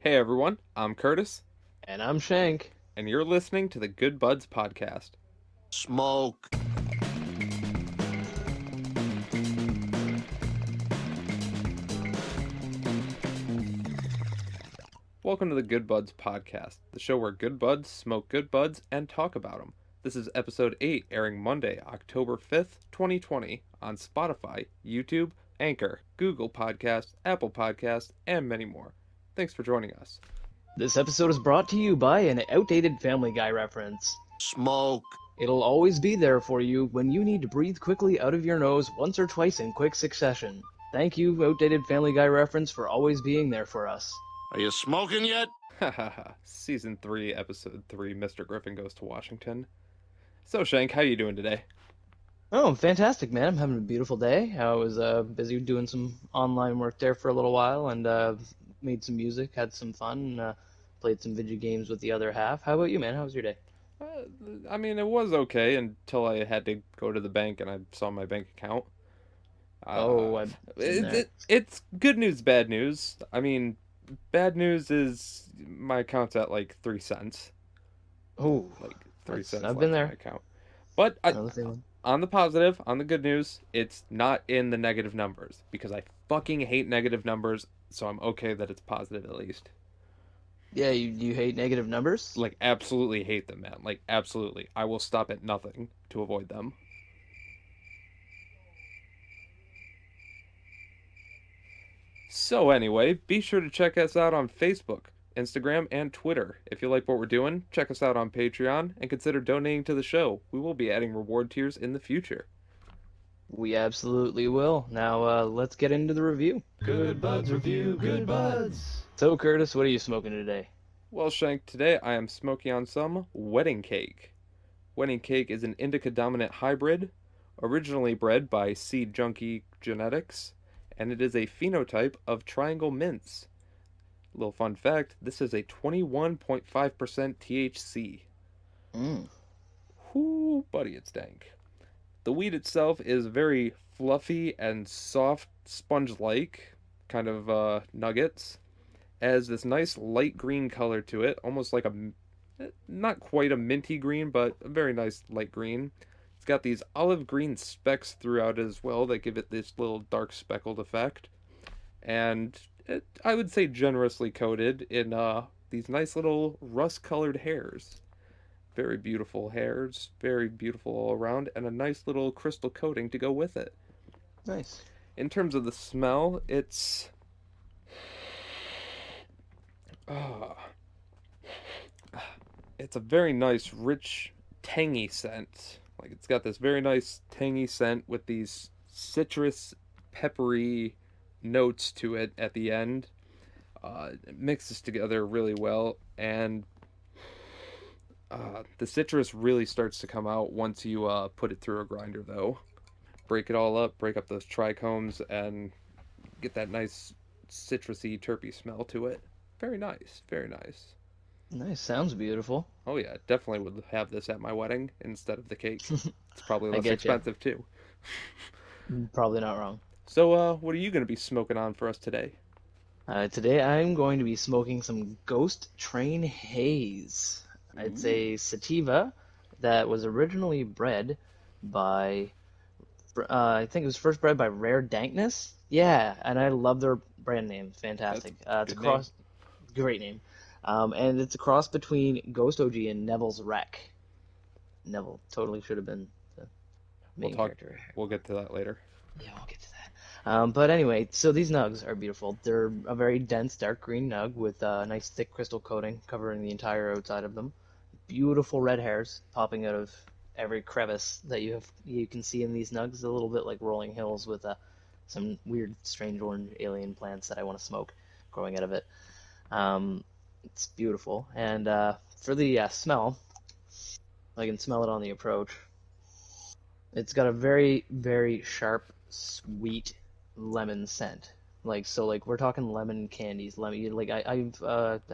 Hey everyone, I'm Curtis, And I'm Shank. and you're listening to the Good Buds Podcast. Smoke. Welcome to the Good Buds Podcast, the show where good buds smoke good buds and talk about them. This is episode 8, airing Monday, October 5th, 2020, on Spotify, YouTube, Anchor, Google Podcasts, Apple Podcasts, and many more. Thanks for joining us. This episode is brought to you by an outdated Family Guy reference. Smoke. It'll always be there for you when you need to breathe quickly out of your nose once or twice in quick succession. Thank you, outdated Family Guy reference, for always being there for us. Are you smoking yet? Hahaha, Season 3, Episode 3, Mr. Griffin Goes to Washington. So Shank, how you doing today? Oh, fantastic, man. I'm having a beautiful day. I was busy doing some online work there for a little while and made some music, had some fun, played some video games with the other half. How about you, man? How was your day? Uh, it was okay until I had to go to the bank and I saw my bank account. Oh, Uh, I've been there. it's good news, bad news. Bad news is my account's at like 3 cents, Oh, like three cents I've been left in my there. account. But Another thing. on the positive, on the good news, it's not in the negative numbers because I fucking hate negative numbers. So I'm okay that it's positive at least. Yeah, you hate negative numbers? Like absolutely hate them, man. Like absolutely, I will stop at nothing to avoid them. So, anyway, be sure to check us out on Facebook, Instagram, and Twitter. If you like what we're doing, check us out on Patreon and consider donating to the show. We will be adding reward tiers in the future. We absolutely will. Now, let's get into the review. Good Buds Review, Good Buds. So, Curtis, what are you smoking today? Well, Shank, today I am smoking on some wedding cake. Wedding cake is an indica dominant hybrid, originally bred by Seed Junkie Genetics, and it is a phenotype of triangle mints. Little fun fact, this is a 21.5% THC. Mm, Whoo, buddy, it's dank. The weed itself is very fluffy and soft, sponge like, kind of nuggets. Has this nice light green color to it, almost like not quite a minty green, but a very nice light green. It's got these olive green specks throughout as well that give it this little dark speckled effect. And I would say generously coated in these nice little rust colored hairs. Very beautiful hairs, very beautiful all around, and a nice little crystal coating to go with it. nice. In terms of the smell, uh, it's a very nice, rich, tangy scent. Like it's got this very nice tangy scent with these citrus, peppery notes to it at the end. It mixes together really well, and the citrus really starts to come out once you put it through a grinder, though. Break it all up, break up those trichomes, and get that nice citrusy, terpy smell to it. Very nice, very nice. Nice. Sounds beautiful. Oh yeah, definitely would have this at my wedding instead of the cake. It's probably I less get you. expensive too. Probably not wrong. So, what are you going to be smoking on for us today? Today I'm going to be smoking some Ghost Train Haze. It's Ooh, a sativa that was originally bred by, I think it was first bred by Rare Dankness. Yeah, and I love their brand name. that's Fantastic. It's a good name. cross, great name. And it's a cross between Ghost OG and Neville's Wreck. Neville totally should have been the We'll main talk. character. We'll get to that later. Yeah, we'll get to that. But anyway, so these nugs are beautiful. They're a very dense, dark green nug with a nice thick crystal coating covering the entire outside of them. Beautiful red hairs popping out of every crevice that you can see in these nugs. A little bit like rolling hills with some weird, strange orange alien plants that I want to smoke growing out of it. It's beautiful. And for the smell, I can smell it on the approach. It's got a very, very sharp, sweet lemon scent. Like we're talking lemon candies, lemon. Like I've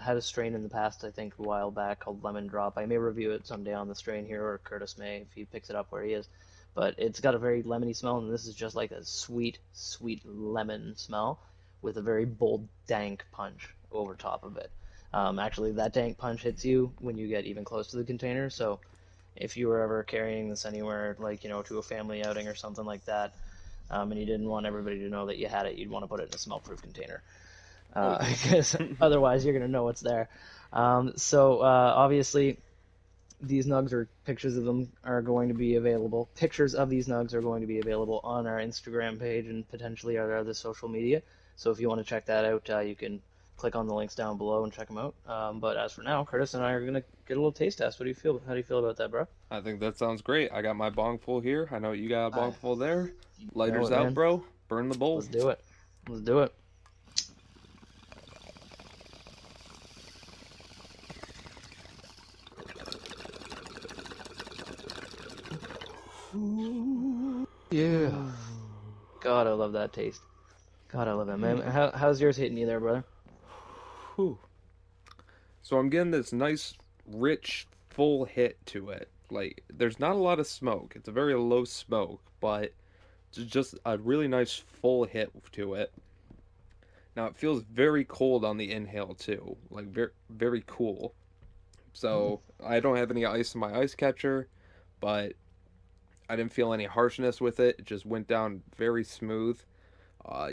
had a strain in the past, I think a while back called Lemon Drop. I may review it someday on the strain here, or Curtis may if he picks it up where he is. But it's got a very lemony smell, and this is just like a sweet, sweet lemon smell with a very bold, dank punch over top of it. Actually, that dank punch hits you when you get even close to the container. So if you were ever carrying this anywhere, like, to a family outing or something like that, and you didn't want everybody to know that you had it, you'd want to put it in a smell-proof container. Oh Because yeah. otherwise you're going to know it's there. Obviously, these nugs or pictures of them are going to be available. Pictures of these nugs are going to be available on our Instagram page and potentially our other social media. So if you want to check that out, you can click on the links down below and check them out. But as for now, Curtis and I are going to get a little taste test. What do you feel? How do you feel about that, bro? I think that sounds great. I got my bong full here. I know you got a I bong full there. know Lighters it, out, man. bro. Burn the bowl. Let's do it. Let's do it. Yeah. God, I love that taste. God, I love it, man. How's yours hitting you there, brother? Whew. So I'm getting this nice, rich, full hit to it. Like, there's not a lot of smoke. It's a very low smoke, but it's just a really nice full hit to it. Now it feels very cold on the inhale too, like very very cool. So I don't have any ice in my ice catcher, but I didn't feel any harshness with it. It just went down very smooth.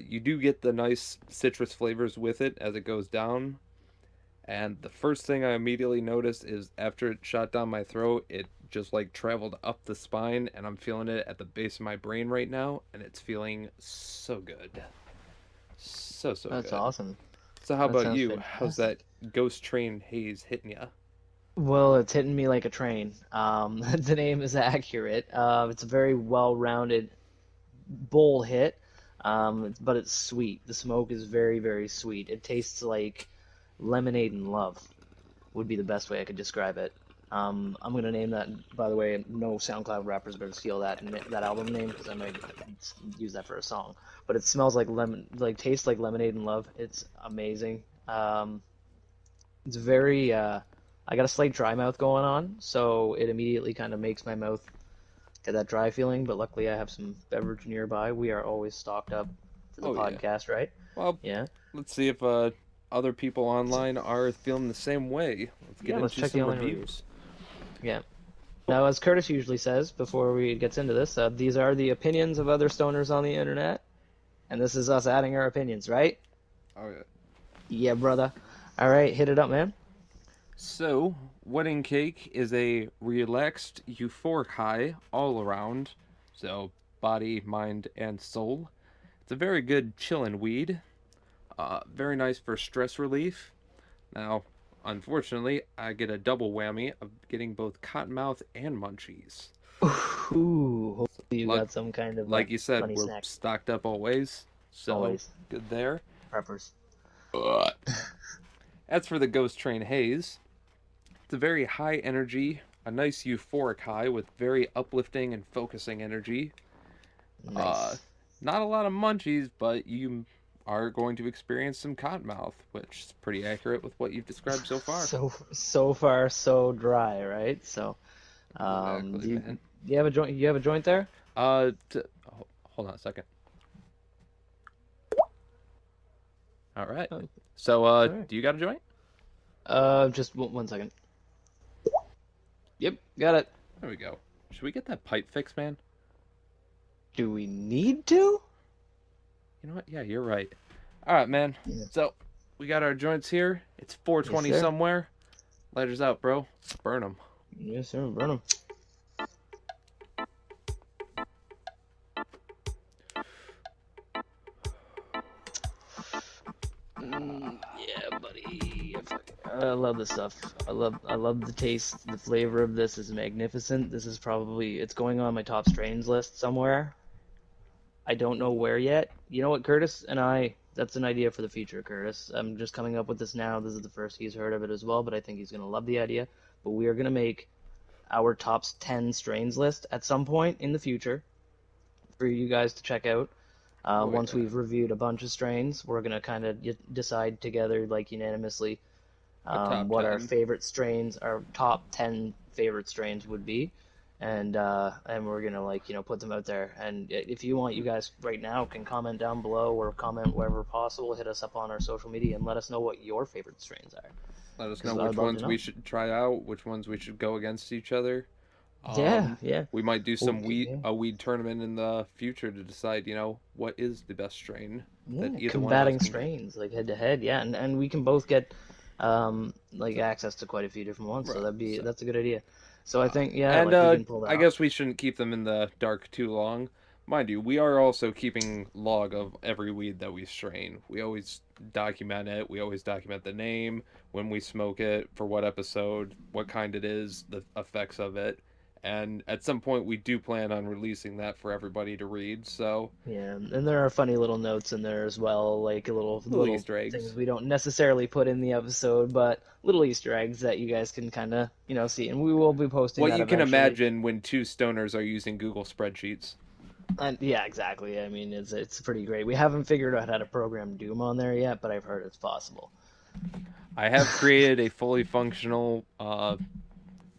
You do get the nice citrus flavors with it as it goes down. And the first thing I immediately noticed is after it shot down my throat, it just like traveled up the spine, and I'm feeling it at the base of my brain right now, and it's feeling so good. So That's good. awesome. So how That about sounds you? How's that fantastic. ghost train haze hitting ya? Well, it's hitting me like a train. The name is accurate. It's a very well-rounded bowl hit, but it's sweet. The smoke is very, very sweet. It tastes like lemonade and love would be the best way I could describe it. I'm gonna name that, by the way. No SoundCloud rappers better steal that album name because I might use that for a song. But it smells like lemon, like tastes like lemonade and love. It's amazing. It's very. I got a slight dry mouth going on, so it immediately kind of makes my mouth get that dry feeling. But luckily, I have some beverage nearby. We are always stocked up for the Oh yeah. podcast, right? Well, Yeah. let's see if other people online are feeling the same way. Let's get Yeah. Let's into check the some online reviews. reviews. Yeah. Now, as Curtis usually says before we gets into this, these are the opinions of other stoners on the internet, and this is us adding our opinions, right? Oh yeah. Yeah, brother. All right, hit it up, man. So, wedding cake is a relaxed, euphoric high all around. So, body, mind, and soul. It's a very good chillin' weed. Very nice for stress relief. Now, unfortunately, I get a double whammy of getting both cottonmouth and munchies. Ooh, So, hopefully you got some kind of like you said, funny we're snack. stocked up always, so Always good there. preppers. As for the Ghost Train Haze, it's a very high energy, a nice euphoric high with very uplifting and focusing energy. Uh, Nice. Not a lot of munchies, but you are going to experience some cottonmouth, which is pretty accurate with what you've described so far. So far so dry, right? So, Exactly, do man. you have a joint? You have a joint there? Hold on a second. All right. Oh, So, all right. do you got a joint? Just one second. Yep, got it. There we go. Should we get that pipe fixed, man? Do we need to? You know what? Yeah, you're right. All right, man. Yeah. So, we got our joints here. It's Yes, 420 sir. somewhere. Lighters out, bro. Burn them. Yes, sir. Burn 'em. Yeah, buddy. I love this stuff. I love the taste. The flavor of this is magnificent. This is probably it's going on my top strains list somewhere. I don't know where yet. You know what, Curtis and I, that's an idea for the future, Curtis. I'm just coming up with this now. This is the first he's heard of it as well, but I think he's going to love the idea. But we are going to make our top 10 strains list at some point in the future for you guys to check out. Oh, Once yeah. we've reviewed a bunch of strains, we're going to kind of decide together, like unanimously, A top what our 10. favorite strains, our top 10 favorite strains would be. and we're gonna like put them out there. And if you want, you guys right now can comment down below or comment wherever possible. Hit us up on our social media and let us know what your favorite strains are. Let us know Because I'd which love to ones we know. should try out, which ones we should go against each other. Yeah, yeah. We might do Well, some yeah. weed tournament in the future to decide, what is the best strain that Yeah, either one of us combating can get. strains like head to head. Yeah, and we can both get like access to quite a few different ones. So Right. So, that's a good idea. So I think yeah, and like we can pull that I off. guess we shouldn't keep them in the dark too long. Mind you, we are also keeping log of every weed that we strain. We always document it. We always document the name, when we smoke it, for what episode, what kind it is, the effects of it. And at some point, we do plan on releasing that for everybody to read. So, Yeah, and there are funny little notes in there as well, like little little Easter things eggs. we don't necessarily put in the episode, but little Easter eggs that you guys can kind of see. And we will be posting What that you can eventually. imagine when two stoners are using Google spreadsheets. And yeah, exactly. I mean, it's pretty great. We haven't figured out how to program Doom on there yet, but I've heard it's possible. I have created a fully functional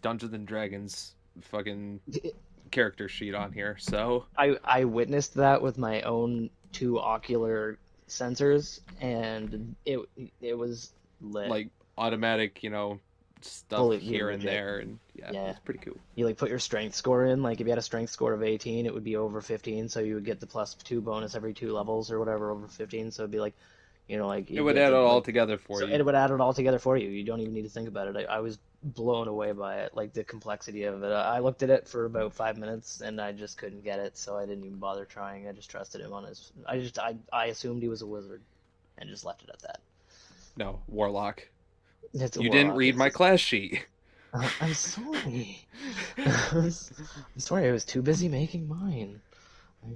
Dungeons and Dragons fucking character sheet on here. So, I witnessed that with my own two ocular sensors, and it was lit, like, automatic, stuff fully here and legit. there, and yeah, Yeah, it's pretty cool. you like put your strength score in. Like if you had a strength score of 18, it would be over 15, so you would get the +2 bonus every 2 levels or whatever over 15. So it'd be like, like It you'd would get add the it all like. together for So you. it would add it all together for you. You don't even need to think about it. I was blown away by it, like the complexity of it. I looked at it for about 5 minutes and I just couldn't get it, so I didn't even bother trying. I just trusted him on his. I assumed he was a wizard, and just left it at that. No, Warlock. It's a You didn't warlock. read my class sheet. I'm sorry. I'm sorry. I was too busy making mine. I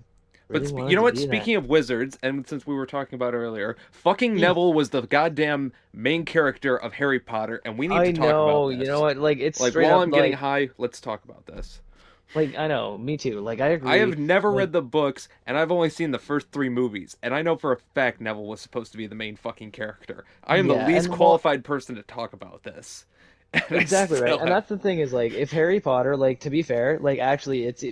really But you wanted know to what? be that. Speaking of wizards, and since we were talking about it earlier, fucking Hmm. Neville was the goddamn main character of Harry Potter, and we need to I talk about know. You know this. what? Like it's Like, straight while up I'm getting like high, let's talk about this. I know. Me too. Like I I have agree. never Like read the books, and I've only seen the first three movies, and I know for a fact Neville was supposed to be the main fucking character. I am the yeah, least and well, qualified person to talk about this, and I exactly right. still And have. that's the thing is like if Harry Potter, like to be fair, like actually it's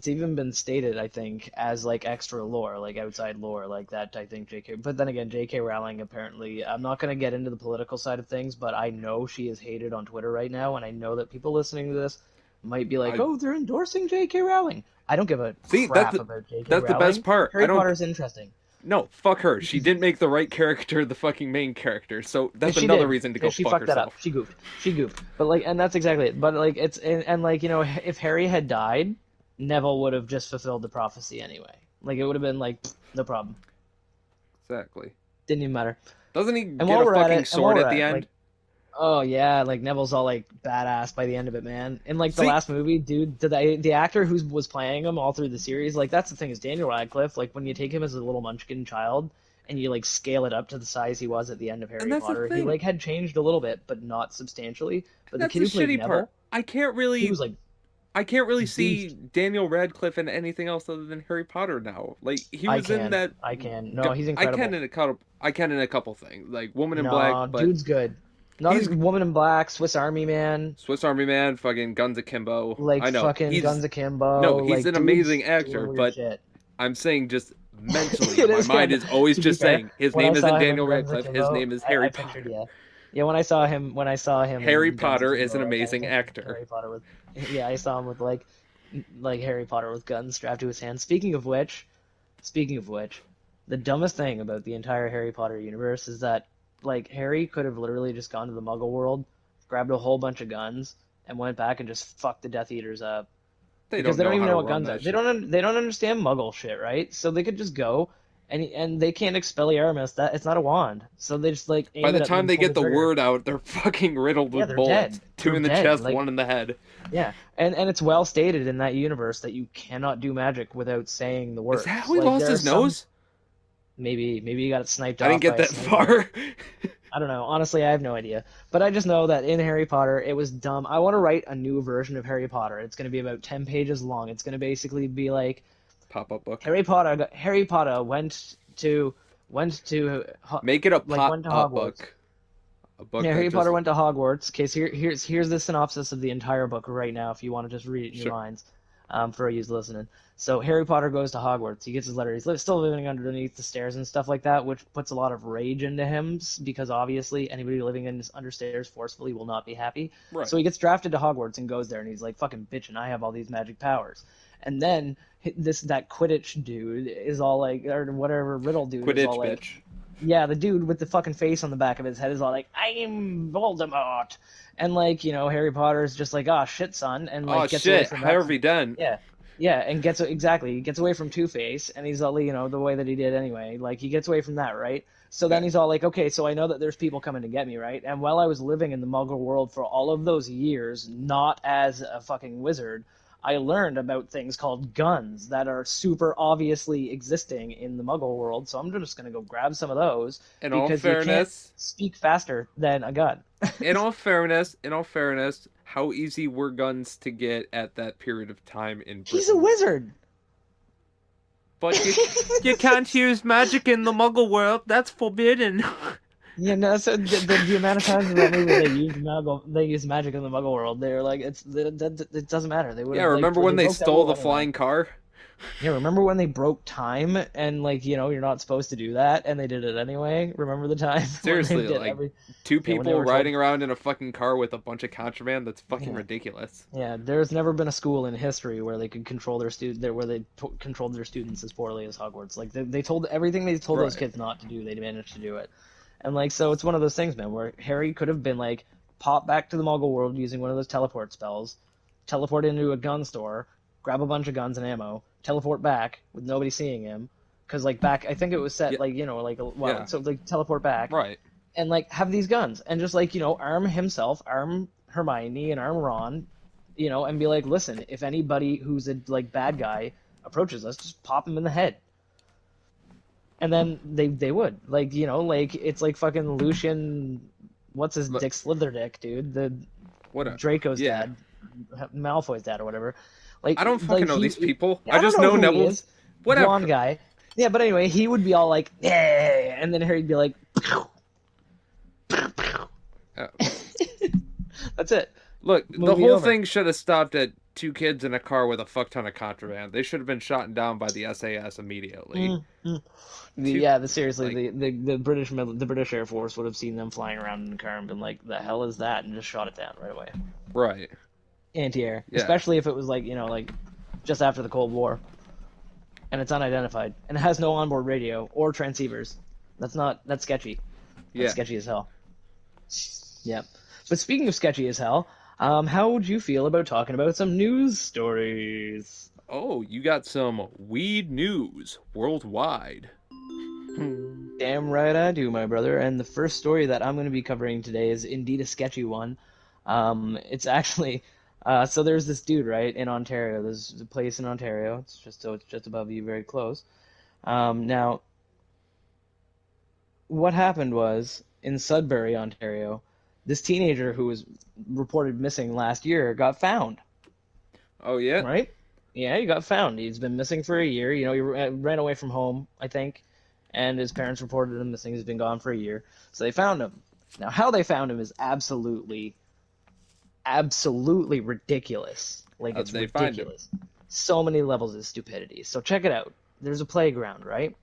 even been stated I think as like extra lore, like outside lore, like that I think JK. But then again, JK Rowling apparently I'm not going to get into the political side of things, but I know she is hated on Twitter right now, and I know that people listening to this might be like, I "Oh, they're endorsing JK Rowling." I don't give a see crap about JK that's the best Rowling. part. I Harry don't. Potter is interesting. No, fuck her. She didn't make the right character the fucking main character, so Yeah, that's she another did. reason to Yeah, go she fuck fucked that up. herself. She goofed. She goofed. But like, and that's exactly it. But like, and like if Harry had died, Neville would have just fulfilled the prophecy anyway. Like it would have been like no problem. Exactly. Didn't even matter. Doesn't he And get while a we're at fucking it, and while sword we're at at the it, end? like, oh yeah, like Neville's all like badass by the end of it, man. In like the See, last movie, dude, the actor who was playing him all through the series, like that's the thing is Daniel Radcliffe. Like when you take him as a little munchkin child and you like scale it up to the size he was at the end of and Harry that's the Potter, he thing. like had changed a little bit, but not substantially. But the That's kid the who played shitty part. Neville, I he was like can't really see beefed. Daniel Radcliffe in anything else other than Harry Potter now. Like, he I was in can, that. I can. No, he's I can incredible. in a couple. I can in a couple things, like Woman in Black, No, but dude's good. Not he's a Woman in Black, Swiss Army Man, Swiss Army Man, fucking Guns Akimbo. like I know fucking Guns no, Akimbo, he's like an amazing dude's doing actor, weird but shit. I'm saying just mentally, It my is mind kind of, is always to be just fair, saying his when I name isn't saw him in Daniel Guns Radcliffe. His Akimbo, name is Harry I pictured, Potter. yeah. Yeah, when I saw him Harry in Guns Potter is an Akimbo, like I amazing pictured actor. Harry Potter with, yeah, I saw him with like Harry Potter with guns strapped to his hand. Speaking of which, the dumbest thing about the entire Harry Potter universe is that like Harry could have literally just gone to the Muggle world, grabbed a whole bunch of guns, and went back and just fucked the Death Eaters up They because don't they don't know even how to know what run guns are. that shit. They don't understand Muggle shit, right? So they could just go and they can't Expelliarmus. That it's not a wand, so they just like By aim the it up and time then they pull the get the trigger. word out, they're fucking riddled Yeah, with they're bullets. dead. Two They're in the dead. chest, Like one in the head. yeah, and it's well stated in that universe that you cannot do magic without saying the Is that words. how he Like lost there are his some nose? maybe he got it sniped I didn't off get by a that sniper. far. I don't know. Honestly, I have no idea. But I just know that in Harry Potter, it was dumb. I want to write a new version of Harry Potter. It's going to be about 10 pages long. It's going to basically be like Pop up book. Harry Potter went to Make it a like pop went to up Hogwarts. book. A book Yeah, that Harry just Potter went to Hogwarts. Okay, so here's the synopsis of the entire book right now, if you want to just read it in your sure. minds, for you listening. So Harry Potter goes to Hogwarts. He gets his letter. Still living underneath the stairs and stuff like that, which puts a lot of rage into him because obviously anybody living under stairs forcefully will not be happy. Right. So he gets drafted to Hogwarts and goes there, and he's like, "Fucking bitchin', I have all these magic powers." And then that Quidditch dude is all like, or whatever Riddle dude is all Quidditch, like, bitch. yeah, the dude with the fucking face on the back of his head is all like, "I'm Voldemort," and like, Harry Potter's just like, "Oh shit, son," and Oh like gets away shit, from that. Harvey Dent. Yeah, yeah, and he gets away from Two-Face, and he's all, the way that he did anyway. Like he gets away from that, right? So then Okay. he's all like, "Okay, so I know that there's people coming to get me, right?" And while I was living in the Muggle world for all of those years, not as a fucking wizard, I learned about things called guns that are super obviously existing in the Muggle world. So I'm just gonna go grab some of those In all because you can't fairness, speak faster than a gun. in all fairness, how easy were guns to get at that period of time in He's a Britain? wizard. But you can't use magic in the Muggle world. That's forbidden. No, so the amount of times in that movie they use magic in the Muggle world, they're like, it doesn't matter. They would Yeah, have like remember when they they broke that stole rule the anyway. flying car? Yeah, remember when they broke time and like, you're not supposed to do that and they did it anyway? Remember the time when they Seriously, did like every two yeah, when they people were told riding around in a fucking car with a bunch of contraband? That's fucking yeah. ridiculous. Yeah, there's never been a school in history where they could control their controlled their students as poorly as Hogwarts. Like they told everything they told those Right. kids not to do, they managed to do it. And like so it's one of those things, man, where Harry could have been like pop back to the Muggle world using one of those teleport spells, teleport into a gun store, grab a bunch of guns and ammo, teleport back with nobody seeing him, because like back I think it was set Yeah, like like a while yeah, so like teleport back right. and like have these guns and just like arm himself, arm Hermione and arm Ron, and be like, listen, if anybody who's a like bad guy approaches us, just pop him in the head. And then they would like like it's like fucking Lucian, what's his Look, dick, Slitherdick, dude, the what a Draco's yeah. dad, Malfoy's dad or whatever. Like I don't fucking like know he, these people. I I don't just know know who he Neville. is, blonde Whatever. guy. Yeah, but anyway, he would be all like, yeah, and then Harry'd be like, Uh, that's it. Look, the Movie whole over. thing should have stopped at two kids in a car with a fuck ton of contraband. They should have been shot down by the SAS immediately. Mm-hmm. Two, Seriously, like, the the British Air Force would have seen them flying around in the car and been like, "The hell is that?" and just shot it down right away. right. Anti-air, Yeah. especially if it was like like just after the Cold War, and it's unidentified and it has no onboard radio or transceivers. That's sketchy. That's Yeah. sketchy as hell. Yep. But speaking of sketchy as hell, how would you feel about talking about some news stories? Oh, you got some weed news worldwide. Damn right I do, my brother. And the first story that I'm going to be covering today is indeed a sketchy one. It's actually so there's this dude right in Ontario. There's a place in Ontario. It's just above you, very close. Now, what happened was in Sudbury, Ontario, this teenager who was reported missing last year got found. Oh yeah. Right? Yeah, he got found. He's been missing for a year. He ran away from home, I think, and his parents reported him missing. He's been gone for a year. So they found him. Now, how they found him is absolutely, absolutely ridiculous. Like, How'd it's they find him? ridiculous. So many levels of stupidity. So check it out. There's a playground, right?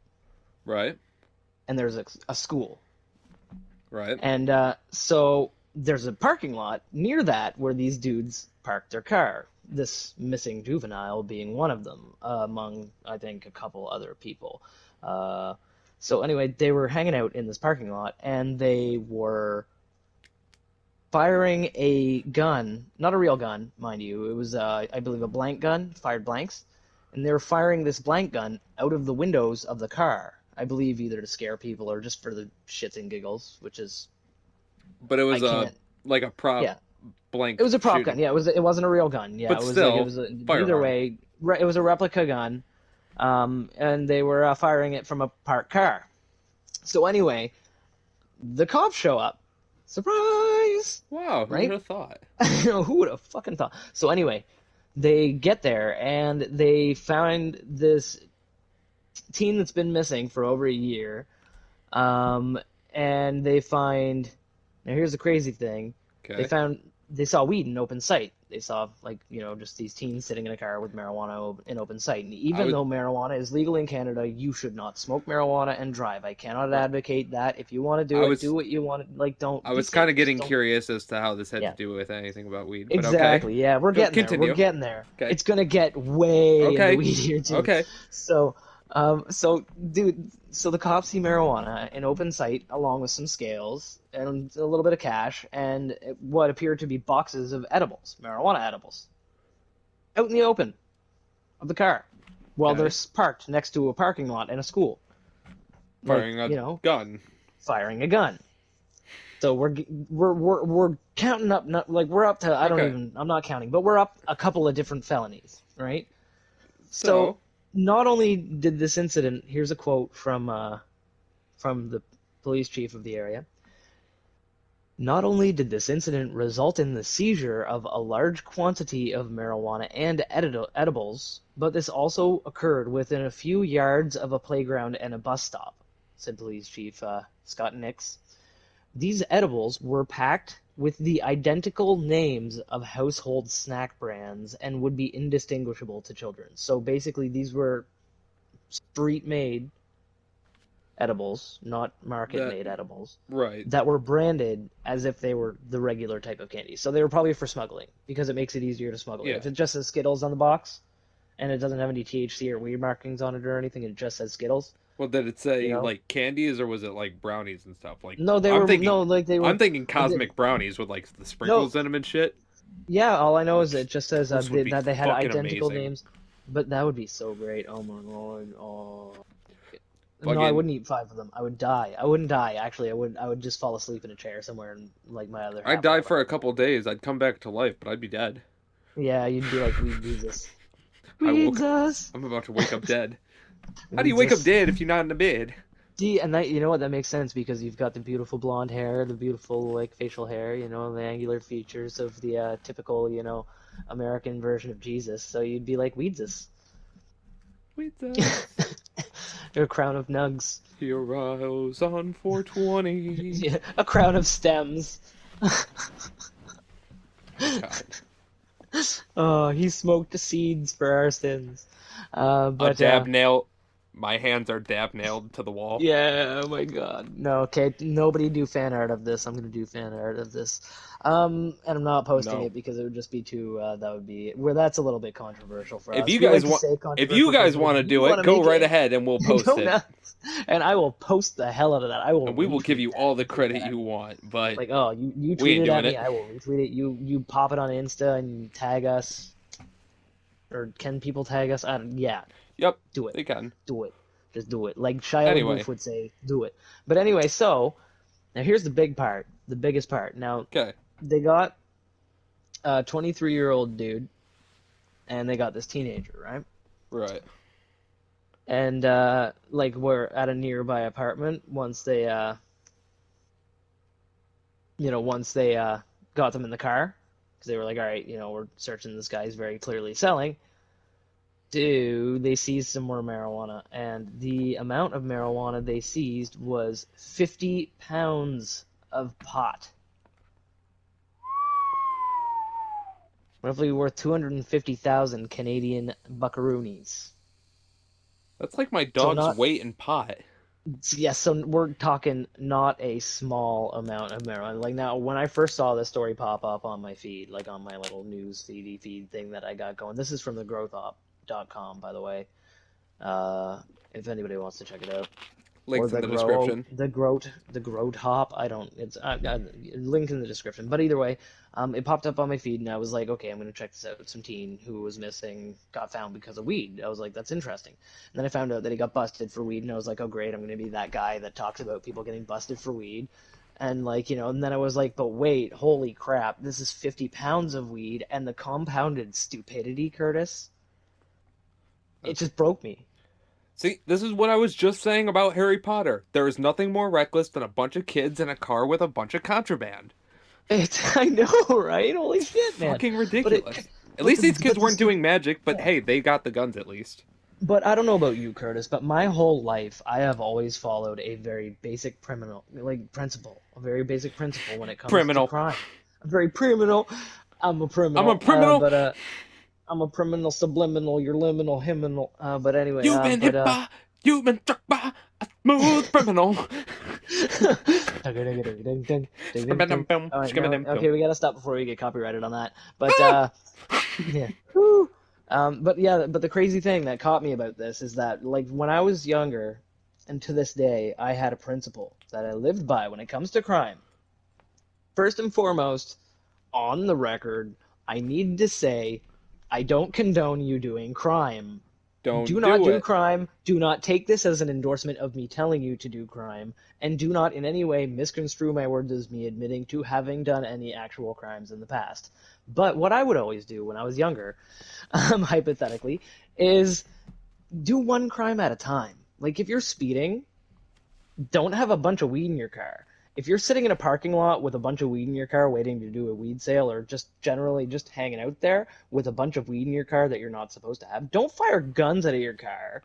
Right. And there's a school. Right. And so there's a parking lot near that where these dudes parked their car. This missing juvenile being one of them, among, I think, a couple other people. So anyway, they were hanging out in this parking lot, and they were firing a gun, not a real gun, mind you. It was, I believe, a blank gun, fired blanks. And they were firing this blank gun out of the windows of the car. I believe either to scare people or just for the shits and giggles, which is, But it was I a can't. like a prop Yeah. blank It was a prop shooting. gun. Yeah, it wasn't a real gun. Yeah, But it was still, like it was either firearm. way. It was a replica gun, and they were firing it from a parked car. So anyway, the cops show up. Surprise! Wow, who Right? would have thought? Who would have fucking thought? So anyway, they get there and they find this teen that's been missing for over a year, and they find Now here's the crazy thing. Okay. They saw weed in open sight. They saw, like, just these teens sitting in a car with marijuana in open sight. And I even would. though marijuana is legal in Canada, you should not smoke marijuana and drive. I cannot Right. advocate that. If you want to I do it, was. do what you want to. Like, don't I be was kind safe. of Just getting don't. curious as to how this had to Yeah, do with anything about weed, but okay. exactly. Yeah, we're Go getting there. We're continue. getting there. Okay. It's gonna get way in the Okay. weed here too. Okay. So, dude, so the cops see marijuana in open sight, along with some scales and a little bit of cash, and what appeared to be boxes of edibles, marijuana edibles, out in the open of the car, while they're Okay. parked next to a parking lot in a school, like, Firing a gun. firing a gun. So we're counting up, not like we're up to, Okay. I'm not counting, but we're up a couple of different felonies, right? So So. not only did this incident, here's a quote from the police chief of the area. Not only did this incident result in the seizure of a large quantity of marijuana and edibles, but this also occurred within a few yards of a playground and a bus stop, said Police Chief Scott Nix. These edibles were packed with the identical names of household snack brands and would be indistinguishable to children. So basically, these were street-made edibles, not market-made edibles, Right. that were branded as if they were the regular type of candy. So they were probably for smuggling, because it makes it easier to smuggle. Yeah. If it just says Skittles on the box, and it doesn't have any THC or weed markings on it or anything, it just says Skittles, Well, did it say you know? like candies or was it like brownies and stuff? Like No, they I'm were thinking, no, like they I'm were. thinking I did, cosmic brownies with like the no, sprinkles in them and shit. yeah. All I know is it just says Those would be that they had fucking identical amazing. names, but that would be so great. Oh my lord. Oh. No, I Fucking wouldn't eat 5 of them. I would die. I wouldn't die. Actually, I would just fall asleep in a chair somewhere and like my other I'd half die fall for down. a couple days. I'd come back to life, but I'd be dead. Yeah, you'd be like, "We Jesus, I woke. Jesus, I'm about to wake up dead. How do you wake up Jesus." dead if you're not in the bed? See, and that, you know what, that makes sense because you've got the beautiful blonde hair, the beautiful like facial hair, the angular features of the typical, American version of Jesus. So you'd be like Weedsus. Or a crown of nugs. Heroes on 420. Yeah, a crown of stems. God. Oh, he smoked the seeds for our sins. A But dab nail. My hands are dab nailed to the wall. Yeah, oh my God. No, okay, nobody do fan art of this. I'm gonna do fan art of this. And I'm not posting No. it because it would just be too, that would be, where that's a little bit controversial for If us. you We like guys to want, say if you controversial guys things, but want if to you do want it, to go make right it, ahead and we'll post go it, nuts. And I will post the hell out of that. I will and we will give retweet you that all the and take credit that. you want. But Like, oh, you we ain't tweet it at doing me, it. I will retweet it. You pop it on Insta and tag us. Or can people tag us? I don't, yeah, Yep, do it. they can. Do it. Just do it. Like Shia Anyway, LaBeouf would say, do it. But anyway, so now here's the big part, the biggest part. Now okay, they got a 23-year-old dude, and they got this teenager, right? right. And like we're at a nearby apartment once they got them in the car, because they were like, all right, we're searching this guy's very clearly selling. Dude, they seized some more marijuana, and the amount of marijuana they seized was 50 pounds of pot. Roughly worth 250,000 Canadian buckaroonies. That's like my So dog's not, weight in pot. yes, so we're talking not a small amount of marijuana. Like now, when I first saw this story pop up on my feed, like on my little news feed thing that I got going, this is from the growthop.com, by the way. If anybody wants to check it out. Or Links in the description. the Groat Hop. I don't. It's link in the description. But either way, it popped up on my feed, and I was like, okay, I'm gonna check this out. Some teen who was missing got found because of weed. I was like, that's interesting. And then I found out that he got busted for weed, and I was like, oh great, I'm gonna be that guy that talks about people getting busted for weed. And like, and then I was like, but wait, holy crap, this is 50 pounds of weed, and the compounded stupidity, Curtis. It just broke me. See, this is what I was just saying about Harry Potter. There is nothing more reckless than a bunch of kids in a car with a bunch of contraband. I know, right? Holy shit, man. Fucking But it, ridiculous. At but least the, these kids but weren't the, doing magic, but yeah. hey, they got the guns at least. But I don't know about you, Curtis, but my whole life I have always followed a very basic criminal like principle, a very basic principle when it comes to Criminal. crime. A very criminal. I'm a I'm a criminal, criminal. but I'm a criminal subliminal, you're liminal, hyminal. But anyway, You've been hit by, you've been struck by a smooth criminal. All right, no, okay, we gotta stop before we get copyrighted on that. But Ah! yeah, whew. But yeah, but the crazy thing that caught me about this is that like when I was younger, and to this day, I had a principle that I lived by when it comes to crime. First and foremost, on the record, I need to say I don't condone you doing crime. Do Don't not do do it. crime. Do not take this as an endorsement of me telling you to do crime. And do not in any way misconstrue my words as me admitting to having done any actual crimes in the past. But what I would always do when I was younger, hypothetically, is do one crime at a time. Like if you're speeding, don't have a bunch of weed in your car. If you're sitting in a parking lot with a bunch of weed in your car waiting to do a weed sale or just generally just hanging out there with a bunch of weed in your car that you're not supposed to have, don't fire guns out of your car.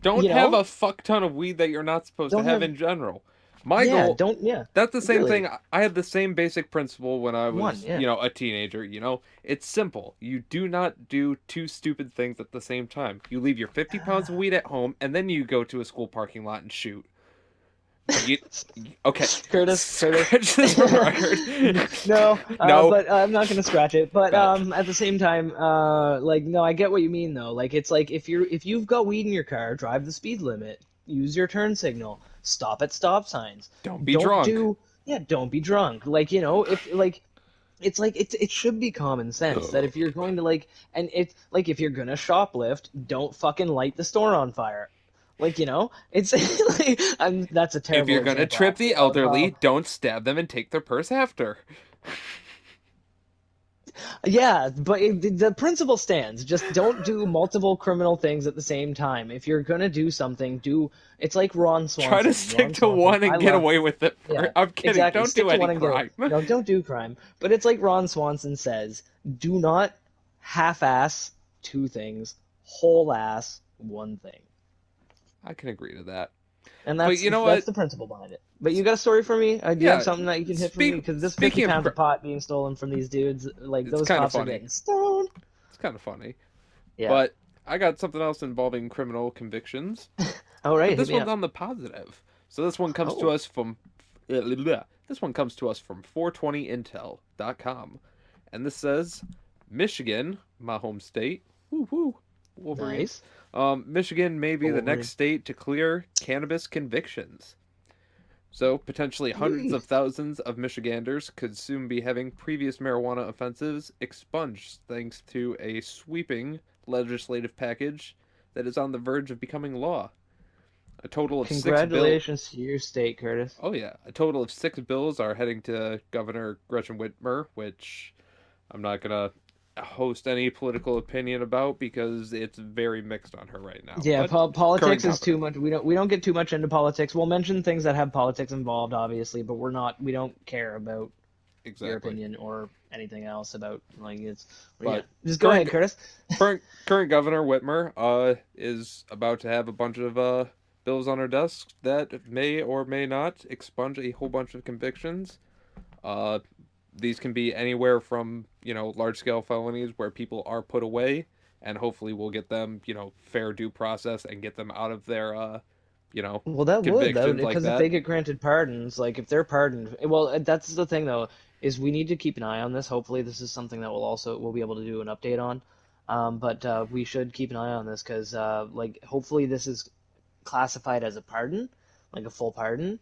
Don't You have know? a fuck ton of weed that you're not supposed to Don't have have in general. My yeah, goal, don't yeah. that's the same thing. Really. I had the same basic principle when I One, was, yeah. a teenager, It's simple. You do not do two stupid things at the same time. You leave your 50 pounds of weed at home and then you go to a school parking lot and shoot. You, okay. Curtis. Scratch this from the record. No, No. but I'm not gonna scratch it. But Bet. at the same time, like no, I get what you mean though. Like it's like if you've got weed in your car, drive the speed limit, use your turn signal, stop at stop signs. Don't be Don't drunk. do yeah, don't be drunk. Like if like it should be common sense that if you're going to like and it's like if you're gonna shoplift, don't fucking light the store on fire. Like it's like that's a If terrible you're gonna example trip actually. the elderly, don't stab them and take their purse after. Yeah, but the principle stands. Just don't do multiple criminal things at the same time. If you're gonna do something, do it's like Ron Try to Swanson. stick Ron to Swanson, one I and get love. away with it. Yeah, I'm kidding. exactly. Don't do Stick to any one and get away. crime. No, don't do crime. But it's like Ron Swanson says: do not half-ass two things, whole-ass one thing. I can agree to that. And But you know that's what? the principle behind it. But you got a story for me? Do you have Yeah, something that you can hit from me? Because this 50 speaking of pounds of pot being stolen from these dudes, like it's those kind of cops are funny. getting stoned. It's kind of funny. Yeah. But I got something else involving criminal convictions. All But right, hit this me one's up. on the positive. So this one comes to Oh, us from this one comes to us from 420intel.com. And this says Michigan, my home state. Woo woo. Wolverines. nice. Michigan may be the next Wolverine. state to clear cannabis convictions. So, potentially hundreds Sweet. of thousands of Michiganders could soon be having previous marijuana offenses expunged thanks to a sweeping legislative package that is on the verge of becoming law. A total of six bill Congratulations to your state, Curtis. Oh yeah, a total of 6 bills are heading to Governor Gretchen Whitmer, which I'm not gonna host any political opinion about because it's very mixed on her right now. Yeah, But current politics is too governor, much. We don't get too much into politics. We'll mention things that have politics involved, obviously, but we don't care about your exactly. opinion or anything else about like it's. Yeah, But just go current ahead, Curtis. current Governor Whitmer is about to have a bunch of bills on her desk that may or may not expunge a whole bunch of convictions. Uh, these can be anywhere from large scale felonies where people are put away, and hopefully we'll get them fair due process and get them out of their you know Well, that would convictions like because if they that. get granted pardons, like if they're pardoned, well, that's the thing though, is we need to keep an eye on this. Hopefully, this is something that we'll be able to do an update on. But we should keep an eye on this because like hopefully this is classified as a pardon, like a full pardon,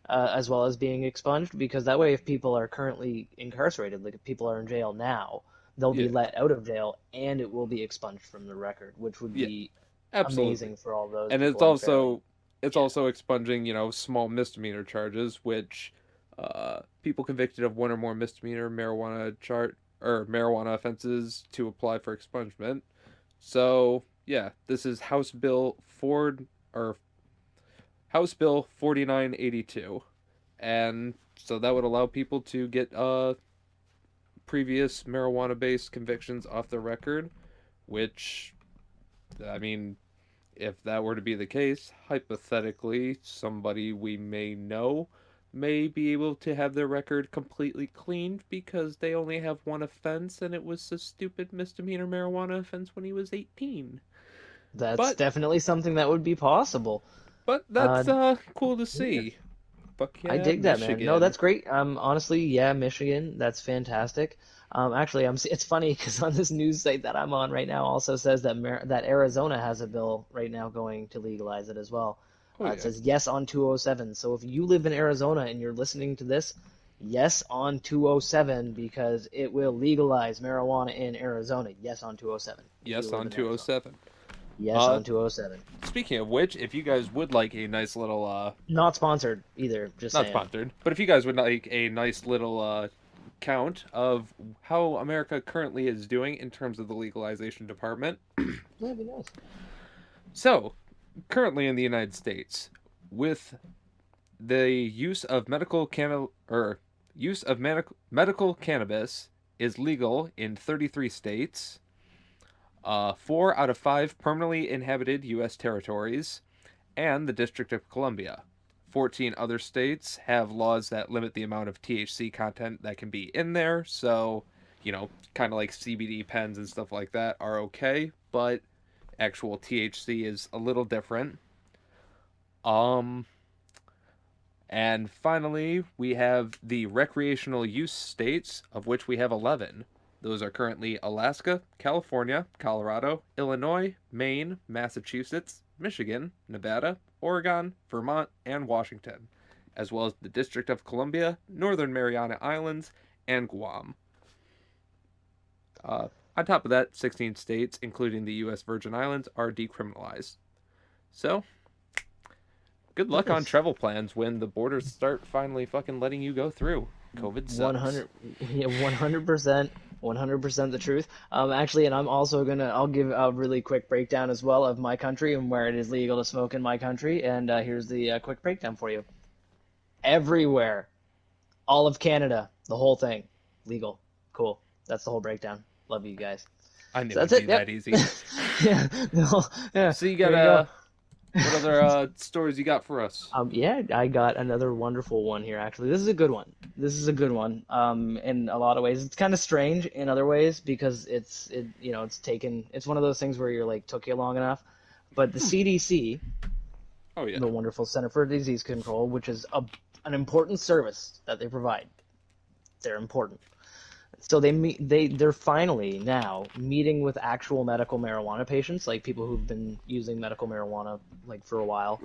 as well as being expunged, because that way, if people are currently incarcerated, like if people are in jail now, they'll be Yeah, let out of jail and it will be expunged from the record, which would yeah, be absolutely. amazing for all those And people unfairly. it's Yeah. also expunging small misdemeanor charges, which people convicted of one or more misdemeanor marijuana offenses to apply for expungement. So yeah, this is House Bill 4982, and so that would allow people to get previous marijuana based convictions off the record, which I mean, if that were to be the case, hypothetically, somebody we may know may be able to have their record completely cleaned because they only have one offense and it was a stupid misdemeanor marijuana offense when he was 18. That's But definitely something that would be possible. that's Uh, cool to yeah. see. Fuck I yeah, dig that, man. No, Michigan. that's great. Honestly, yeah, Michigan, that's fantastic. Actually, it's funny because on this news site that I'm on right now also says that that Arizona has a bill right now going to legalize it as well. Oh It yeah. says yes on 207. So if you live in Arizona and you're listening to this, yes on 207 because it will legalize marijuana in Arizona. Yes on 207 if you Yes live on in Arizona. 207. Yes Uh on 207. Speaking of which, if you guys would like a nice little Not sponsored either, just not saying. sponsored, but if you guys would like a nice little count of how America currently is doing in terms of the legalization department. That'd be nice. So, currently in the United States, with the use of medical cannabis is legal in 33 states, 4 out of 5 permanently inhabited U.S. territories, and the District of Columbia. 14 other states have laws that limit the amount of THC content that can be in there, so, kind of like CBD pens and stuff like that are okay, but actual THC is a little different. Um, and finally, we have the recreational use states, of which we have 11. Those are currently Alaska, California, Colorado, Illinois, Maine, Massachusetts, Michigan, Nevada, Oregon, Vermont, and Washington, as well as the District of Columbia, Northern Mariana Islands, and Guam. On top of that, 16 states, including the U.S. Virgin Islands, are decriminalized. So, good luck on Nice. travel plans when the borders start finally fucking letting you go through. COVID sucks. 100, yeah, 100%, 100% the truth. Actually, and I'll give a really quick breakdown as well of my country and where it is legal to smoke in my country. And here's the quick breakdown for you. Everywhere, all of Canada, the whole thing, legal. Cool. That's the whole breakdown. Love you guys. I knew So that's it'd be it. Yep. that easy. Yeah. No. Yeah. So you got There you go. what other stories you got for us? Yeah, I got another wonderful one here, actually. This is a good one. This is a good one. In a lot of ways, it's kind of strange in other ways because it's one of those things where you're like, took you long enough. But the CDC, Oh yeah. the wonderful Center for Disease Control, which is an important service that they provide, they're important. So they're finally now meeting with actual medical marijuana patients, like people who've been using medical marijuana like for a while,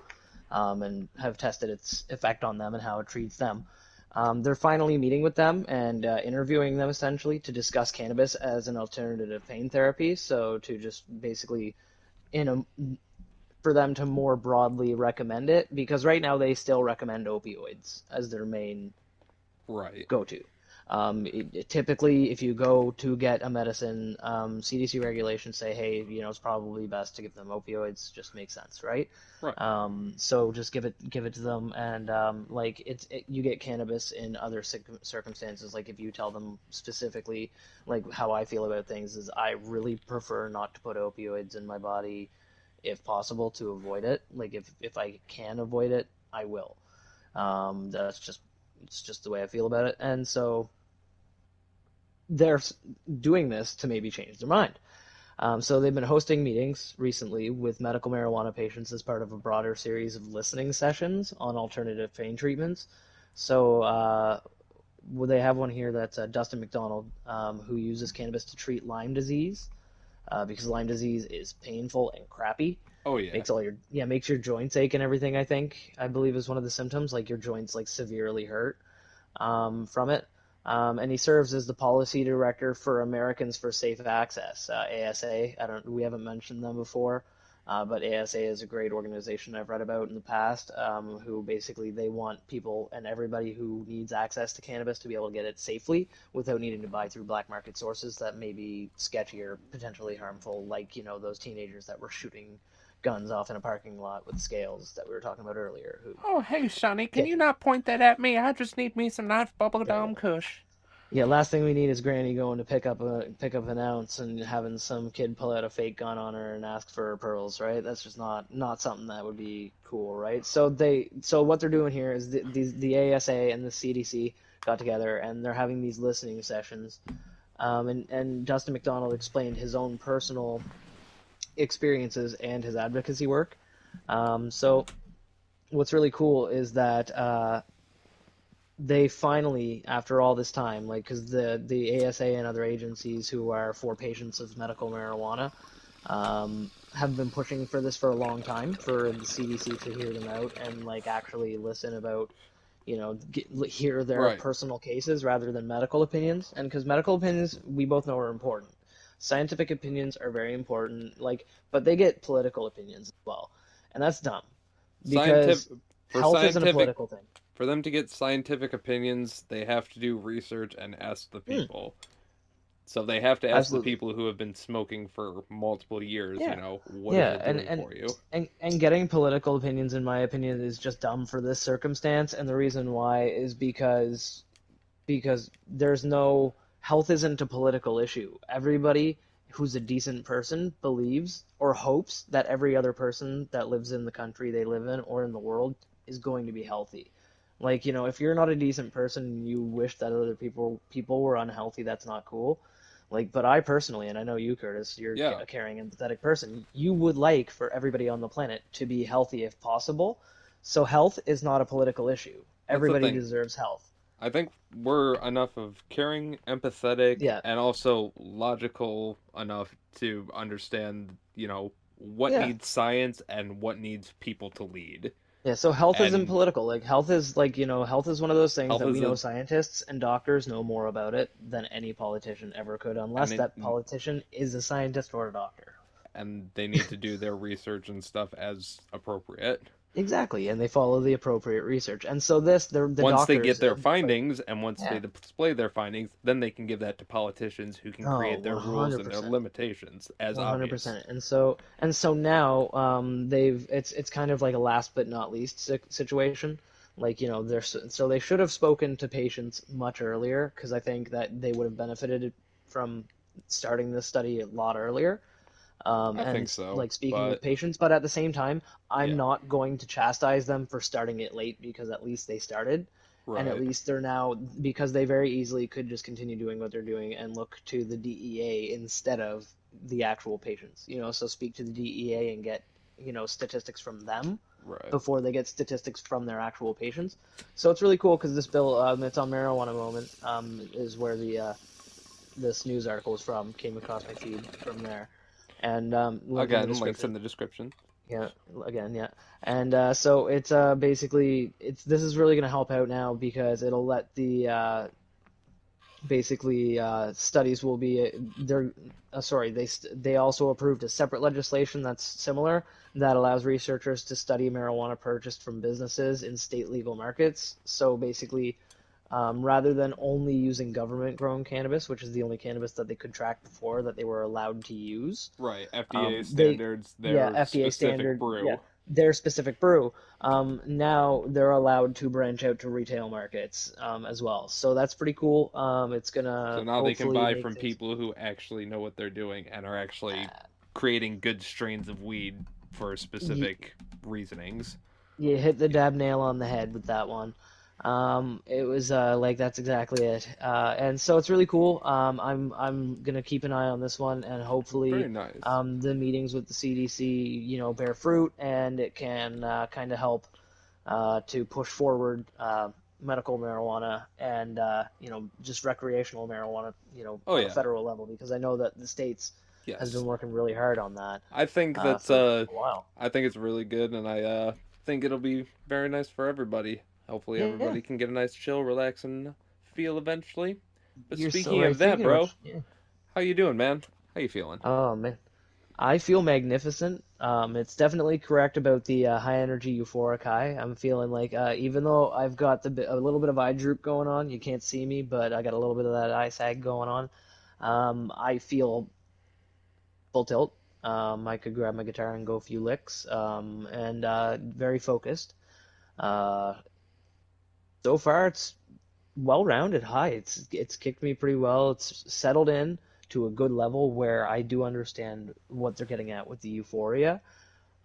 and have tested its effect on them and how it treats them. They're finally meeting with them and interviewing them essentially to discuss cannabis as an alternative to pain therapy. So to just basically in a for them to more broadly recommend it because right now they still recommend opioids as their main Right. go-to. Typically, if you go to get a medicine, CDC regulations say, hey, it's probably best to give them opioids. Just makes sense, right? Right. So just give it to them, and like you get cannabis in other circumstances. Like if you tell them specifically, like how I feel about things is, I really prefer not to put opioids in my body, if possible, to avoid it. Like if I can avoid it, I will. That's just it's just the way I feel about it. And so they're doing this to maybe change their mind. So they've been hosting meetings recently with medical marijuana patients as part of a broader series of listening sessions on alternative pain treatments. So well, they have one here that's Dustin McDonald, who uses cannabis to treat Lyme disease because Lyme disease is painful and crappy. Oh yeah. Makes your joints ache and everything. I believe is one of the symptoms, like your joints like severely hurt from it. And he serves as the policy director for Americans for Safe Access, ASA. We haven't mentioned them before, but ASA is a great organization I've read about in the past, who basically they want people and everybody who needs access to cannabis to be able to get it safely without needing to buy through black market sources that may be sketchy or potentially harmful, like those teenagers that were shooting guns off in a parking lot with scales that we were talking about earlier. Who Oh hey Sonny, can Okay, you not point that at me? I just need me some nice there you bubblegum go. kush. Yeah, last thing we need is Granny going to pick up an ounce and having some kid pull out a fake gun on her and ask for her pearls, right? That's just not something that would be cool, right? So what they're doing here is the ASA and the CDC got together and they're having these listening sessions. And Dustin McDonald explained his own personal experiences and his advocacy work. So what's really cool is that they finally, after all this time, like, because the ASA and other agencies who are for patients of medical marijuana have been pushing for this for a long time, for the CDC to hear them out and like actually listen about, hear their Right. personal cases rather than medical opinions. And because medical opinions, we both know are important. Scientific opinions are very important, like, but they get political opinions as well, and that's dumb Scientific because for health isn't a scientific political thing. for them to get scientific opinions, they have to do research and ask the Hmm, people. So they have to ask the absolutely. people who have been smoking for multiple years, Yeah. what is Yeah, it doing for you? and getting political opinions, in my opinion, is just dumb for this circumstance, and the reason why is because there's no health isn't a political issue. Everybody who's a decent person believes or hopes that every other person that lives in the country they live in or in the world is going to be healthy. Like, if you're not a decent person and you wish that other people were unhealthy, that's not cool. Like, but I personally, and I know you, Curtis, you're Yeah, a caring, empathetic person. You would like for everybody on the planet to be healthy if possible. So health is not a political issue. that's the Everybody thing. deserves health. I think we're enough of caring, empathetic, Yeah, and also logical enough to understand, what yeah. needs science and what needs people to lead. Yeah, so health isn't And political. Like health is like, health is one of those things health that we is know a, scientists and doctors know more about it than any politician ever could, and unless it, that politician is a scientist or a doctor. and they need to do their research and stuff as appropriate. Exactly, and they follow the appropriate research. And so this, the Once they doctors, get their like, findings and once they yeah, display their findings, then they can give that to politicians who can oh, create their rules and their 100%. limitations as obvious. 100%. And so now it's kind of like a last but not least situation. Like, so they should have spoken to patients much earlier because I think that they would have benefited from starting this study a lot earlier. I think And so, like speaking with but patients, but at the same time, I'm yeah, not going to chastise them for starting it late because at least they started. And at right. least they're now, because they very easily could just continue doing what they're doing and look to the DEA instead of the actual patients. So speak to the DEA and get, statistics from them Right. before they get statistics from their actual patients. So it's really cool because this bill, it's on Marijuana Moment, is where this news article is from, came across my feed from there. And link in the Again, links description. in the description. Yeah, again, yeah. And so it's basically this is really going to help out now because it'll let the basically studies will be they're sorry they also approved a separate legislation that's similar that allows researchers to study marijuana purchased from businesses in state legal markets. So basically, rather than only using government grown cannabis, which is the only cannabis that they could track before that they were allowed to use, Right. FDA they, standards, yeah, their FDA specific standard, yeah, brew. their specific brew. Now they're allowed to branch out to retail markets as well. So that's pretty cool. It's So gonna now they can hopefully buy make from things. people who actually know what they're doing and are actually creating good strains of weed for You, specific reasonings. you hit the dab nail on the head with that one. It was like that's exactly it. And so it's really cool. I'm gonna keep an eye on this one, and Very hopefully, nice. the meetings with the CDC, bear fruit, and it can kind of help to push forward medical marijuana and just recreational marijuana, Oh on a yeah. federal level because I know that the states has been Yes. working really hard on that I think that's for a while. I think it's really good and I think it'll be very nice for everybody. Hopefully Yeah, everybody can get a nice chill, relax and feel eventually. But you're so speaking right. of that, Speaking of bro, which, yeah. how you doing, man? How you feeling? Oh man, I feel magnificent. It's definitely correct about the high energy euphoric high. I'm feeling like even though I've got a little bit of eye droop going on, you can't see me, but I got a little bit of that eye sag going on. I feel full tilt. I could grab my guitar and go a few licks, and very focused. Uh, so far, it's well-rounded high. It's kicked me pretty well. It's settled in to a good level where I do understand what they're getting at with the euphoria.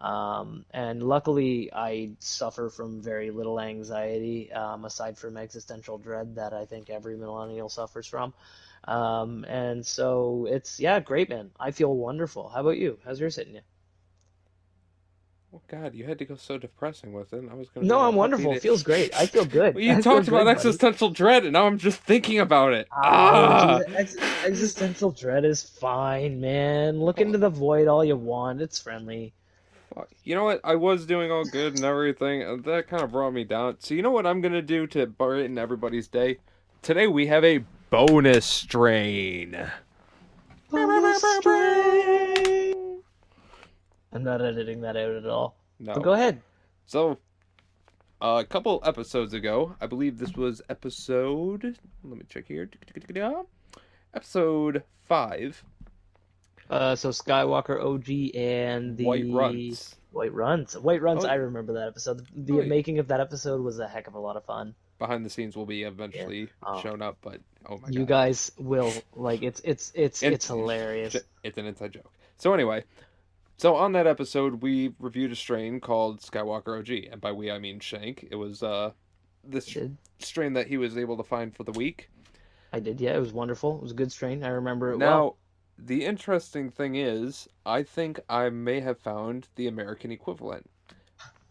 And luckily, I suffer from very little anxiety, aside from existential dread that I think every millennial suffers from. And so it's, yeah, great, man. I feel wonderful. How about you? How's yours hitting you? Oh God, you had to go so depressing with it. I was gonna No, go I'm upbeat wonderful. it. Feels great. I feel good. Well, you I feel talked about good, buddy. existential dread, and now I'm just thinking about it. Oh, Ah! dude, existential dread is fine, man. Look into the void all you want. It's friendly. Fuck. You know what? I was doing all good and everything, and that kind of brought me down. So you know what I'm gonna do to brighten everybody's day? Today we have a bonus strain. Bonus strain. I'm not editing that out at all. But No. go ahead. So a couple episodes ago, I believe this was episode. Let me check here. Episode 5, So Skywalker OG and White the Runs. White Runs. White Runs, Oh, I remember that episode. oh, The making of that episode was a heck of a lot of fun. behind the scenes will be Yeah. eventually Oh, shown up, but oh my you God, guys will like it, it's hilarious. it's an inside joke. So anyway, so on that episode, we reviewed a strain called Skywalker OG, and by we I mean Shank. It was I this did. strain that he was able to find for the week. I did, yeah, it was wonderful. It was a good strain. I remember it well. Now, the interesting thing is, I think I may have found the American equivalent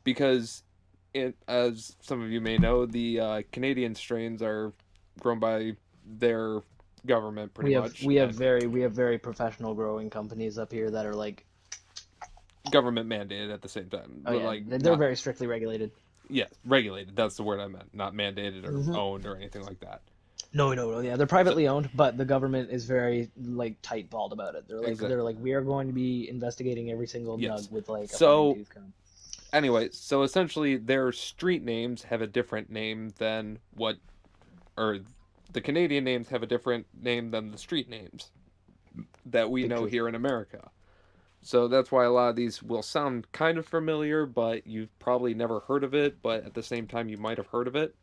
because, as some of you may know, the Canadian strains are grown by their government pretty much, and We have very professional growing companies up here that are like, government mandated at the same time, oh but yeah, like they're not, very strictly regulated. yeah, regulated. That's the word I meant, not mandated or Hmm. owned or anything like that. No, yeah, they're So privately owned, but the government is very like tight-balled about it. They're exactly, like we are going to be investigating every single yes. nug with like a fine So tooth comb. anyway, so essentially, their street names have a different name than what, or the Canadian names have a different name than the street names that we Big know truth. here in America. So that's why a lot of these will sound kind of familiar, but you've probably never heard of it, but at the same time, you might have heard of it.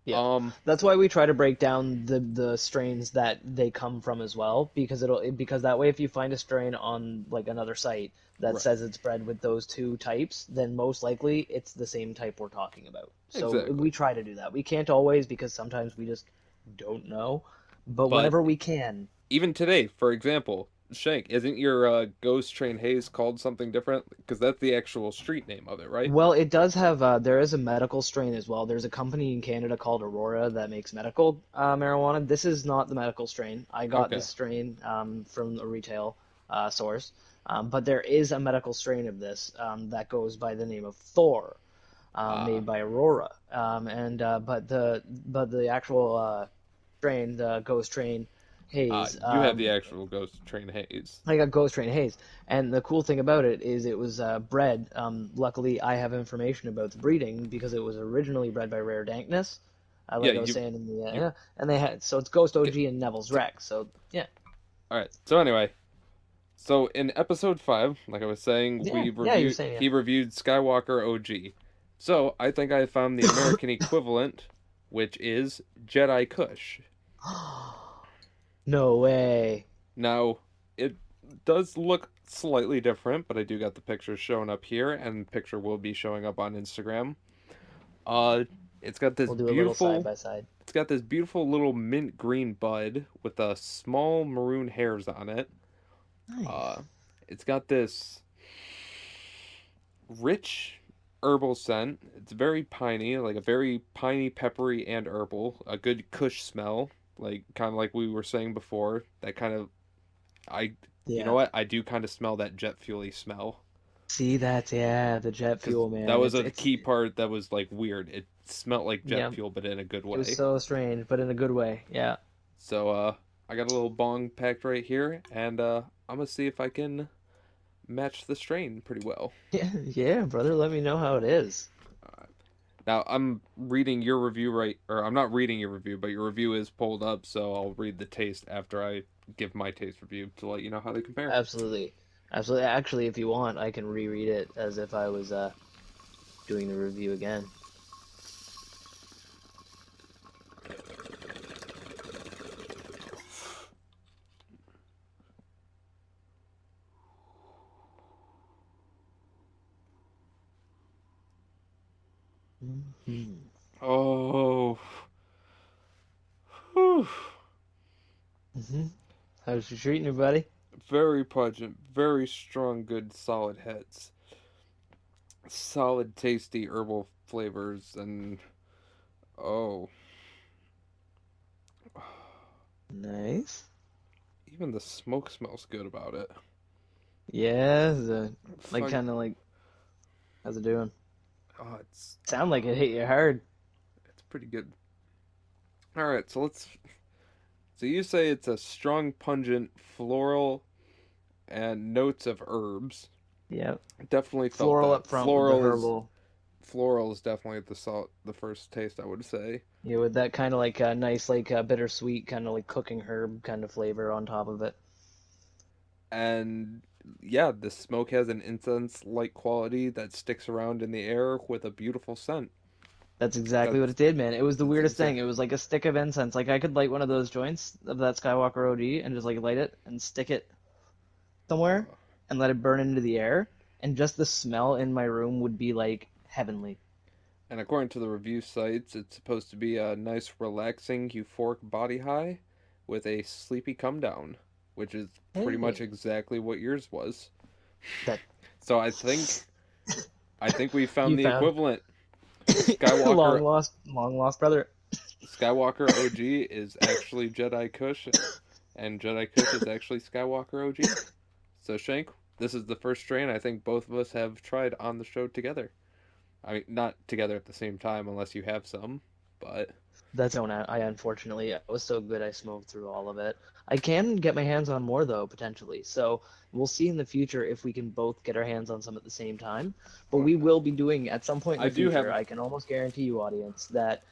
Yeah. Um, That's why we try to break down the strains that they come from as well, because that way if you find a strain on like another site that right, says it's bred with those two types, then most likely it's the same type we're talking about. So exactly. we try to do that. We can't always because sometimes we just don't know, but But whenever we can. even today, for example, Shank, isn't your Ghost Train Haze called something different? Because that's the actual street name of it, right? Well, it does have there is a medical strain as well. There's a company in Canada called Aurora that makes medical marijuana. This is not the medical strain. I got Okay. this strain from a retail source, but there is a medical strain of this that goes by the name of Thor, Ah, made by Aurora. And but the actual strain, the Ghost Train Haze, you have the actual Ghost Train Haze. I got Ghost Train Haze, and the cool thing about it is it was bred. Luckily, I have information about the breeding because it was originally bred by Rare Dankness, Yeah, like I was saying in the you and they had so it's Ghost okay. OG and Neville's Rex. So yeah, All right. So anyway, so in episode 5, like I was saying, yeah, you're saying he reviewed Skywalker OG. So I think I found the yeah. American equivalent, which is Jedi Kush. No way. Now, it does look slightly different, but I do got the picture showing up here, and the picture will be showing up on Instagram. Uh, it's got this We'll do a little side beautiful, by side. it's got this beautiful little mint green bud with small maroon hairs on it. Nice. Uh, it's got this rich herbal scent. It's very piney, like a very piney, peppery, and herbal. A good Kush smell, like kind of like we were saying before. That kind of I, you know Yeah. what? I do kind of smell that jet fuely smell See that? Yeah, the jet because fuel, that man. was a It's key part that was like weird. It smelled like jet yeah. fuel, but in a good It was way. so strange, but in a good way. Yeah. So I got a little bong packed right here, and I'm gonna see if I can match the strain pretty well. Yeah, yeah, brother. Let me know how it is. Now I'm reading your review right, or I'm not reading your review, but your review is pulled up, so I'll read the taste after I give my taste review to let you know how they compare. Absolutely. Absolutely. Actually, if you want, I can reread it as if I was doing the review again. Mm-hmm. Oh. Whew. Mm-hmm. How's you treating you, buddy? Very pungent, very strong, good, solid heads. Solid, tasty herbal flavors, and oh, Nice. even the smoke smells good about it. Yeah, like Fuck, kind of like, how's it doing? oh, it's Sound like it hit you hard. it's pretty good. All right, so let's. So you say it's a strong, pungent, floral, and notes of herbs. Yep. Definitely felt Floral that. up front with the Floral is herbal. floral is definitely the salt, the first taste I would say. Yeah, with that kind of like a nice, like bittersweet, kind of like cooking herb kind of flavor on top of it. And yeah, the smoke has an incense-like quality that sticks around in the air with a beautiful scent. That's exactly what That's it did, man. It was the that's weirdest thing. exact. It was like a stick of incense. Like I could light one of those joints of that Skywalker OG and just like light it and stick it somewhere Uh, and let it burn into the air, and just the smell in my room would be like heavenly. and according to the review sites, it's supposed to be a nice, relaxing, euphoric body high with a sleepy come down, which is pretty much Hey, exactly what yours was. that So I think we you found the found equivalent. Skywalker long lost brother. Skywalker OG is actually Jedi Kush, and Jedi Kush is actually Skywalker OG. So Shank, this is the first strain I think both of us have tried on the show together. I mean, not together at the same time, unless you have some, but That's one I unfortunately I was so good I smoked through all of it. I can get my hands on more though potentially. So we'll see in the future if we can both get our hands on some at the same time. But well, we will be doing at some point in I the do future. have. I can almost guarantee you, audience, that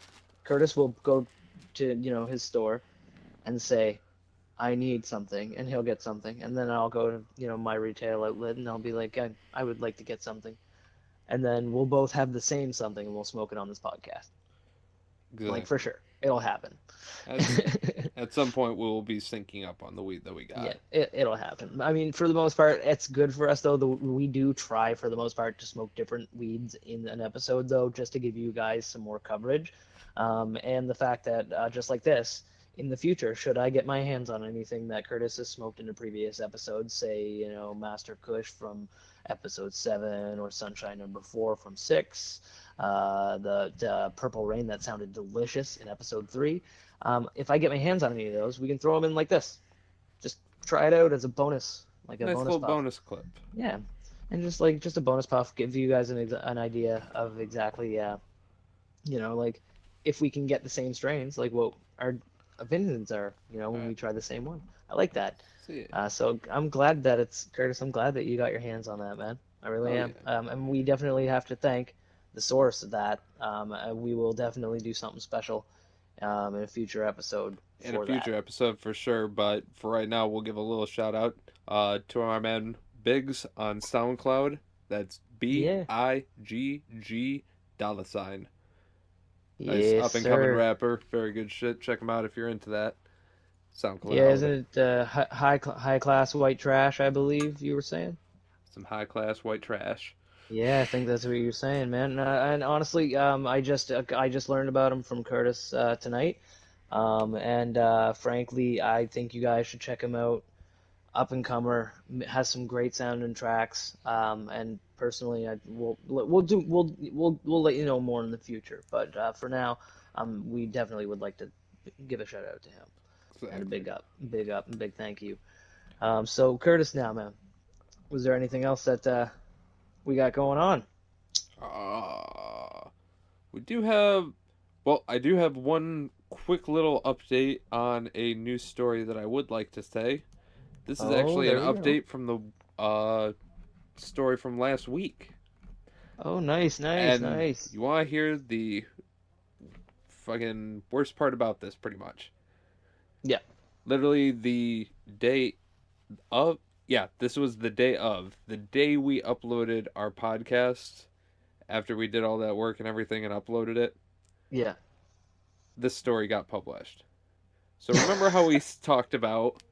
Curtis will go to his store and say, "I need something," and he'll get something, and then I'll go to my retail outlet and I'll be like, "I would like to get something," and then we'll both have the same something and we'll smoke it on this podcast. Like for Exactly. sure, it'll happen. At at some point, we will be syncing up on the weed that we Yeah, got. it'll happen. I mean, for the most part, it's good for us though. We do try for the most part to smoke different weeds in an episode though, just to give you guys some more coverage. And the fact that just like this, in the future, should I get my hands on anything that Curtis has smoked in a previous episode, say, Master Kush from episode 7 or Sunshine number 4 from 6, the Purple Rain that sounded delicious in episode 3. If I get my hands on any of those, we can throw them in like this, just try it out as a bonus, like a Nice bonus little puff. bonus clip. Yeah, and just a bonus puff, give you guys an idea of exactly, like if we can get the same strains, like what our opinions are, All when right. we try the same one. I like that. See ya. So I'm glad that it's Curtis. I'm glad that you got your hands on that, man. I really Oh am. yeah. And we definitely have to thank the source of that. We will definitely do something special in a future episode In a for that. future episode for sure, but for right now, we'll give a little shout out to our man Biggs on SoundCloud. That's Yeah. BIGG dollar sign. Nice Yes, up and coming sir. rapper. Very good shit. Check him out if you're into that. Yeah, SoundCloud. isn't it high class white trash? I believe you were saying. Some high class white trash. Yeah, I think that's what you're saying, man. And honestly, I just learned about him from Curtis tonight. And frankly, I think you guys should check him out. Up and comer, has some great sounding tracks. And personally, we'll let you know more in the future. But for now, we definitely would like to give a shout out to him and a Exactly. big up, and big thank you. So Curtis, now, man, was there anything else that we got going on? Uh, we do have. Well, I do have one quick little update on a news story that I would like to say. This is Oh, actually an there we go. update from the story from last week. Oh, nice, nice, And nice. you want to hear the fucking worst part about this, pretty much. Yeah. Literally, the day of. Yeah, this was the day of. The day we uploaded our podcast, after we did all that work and everything and uploaded it, Yeah. this story got published. So remember how we talked about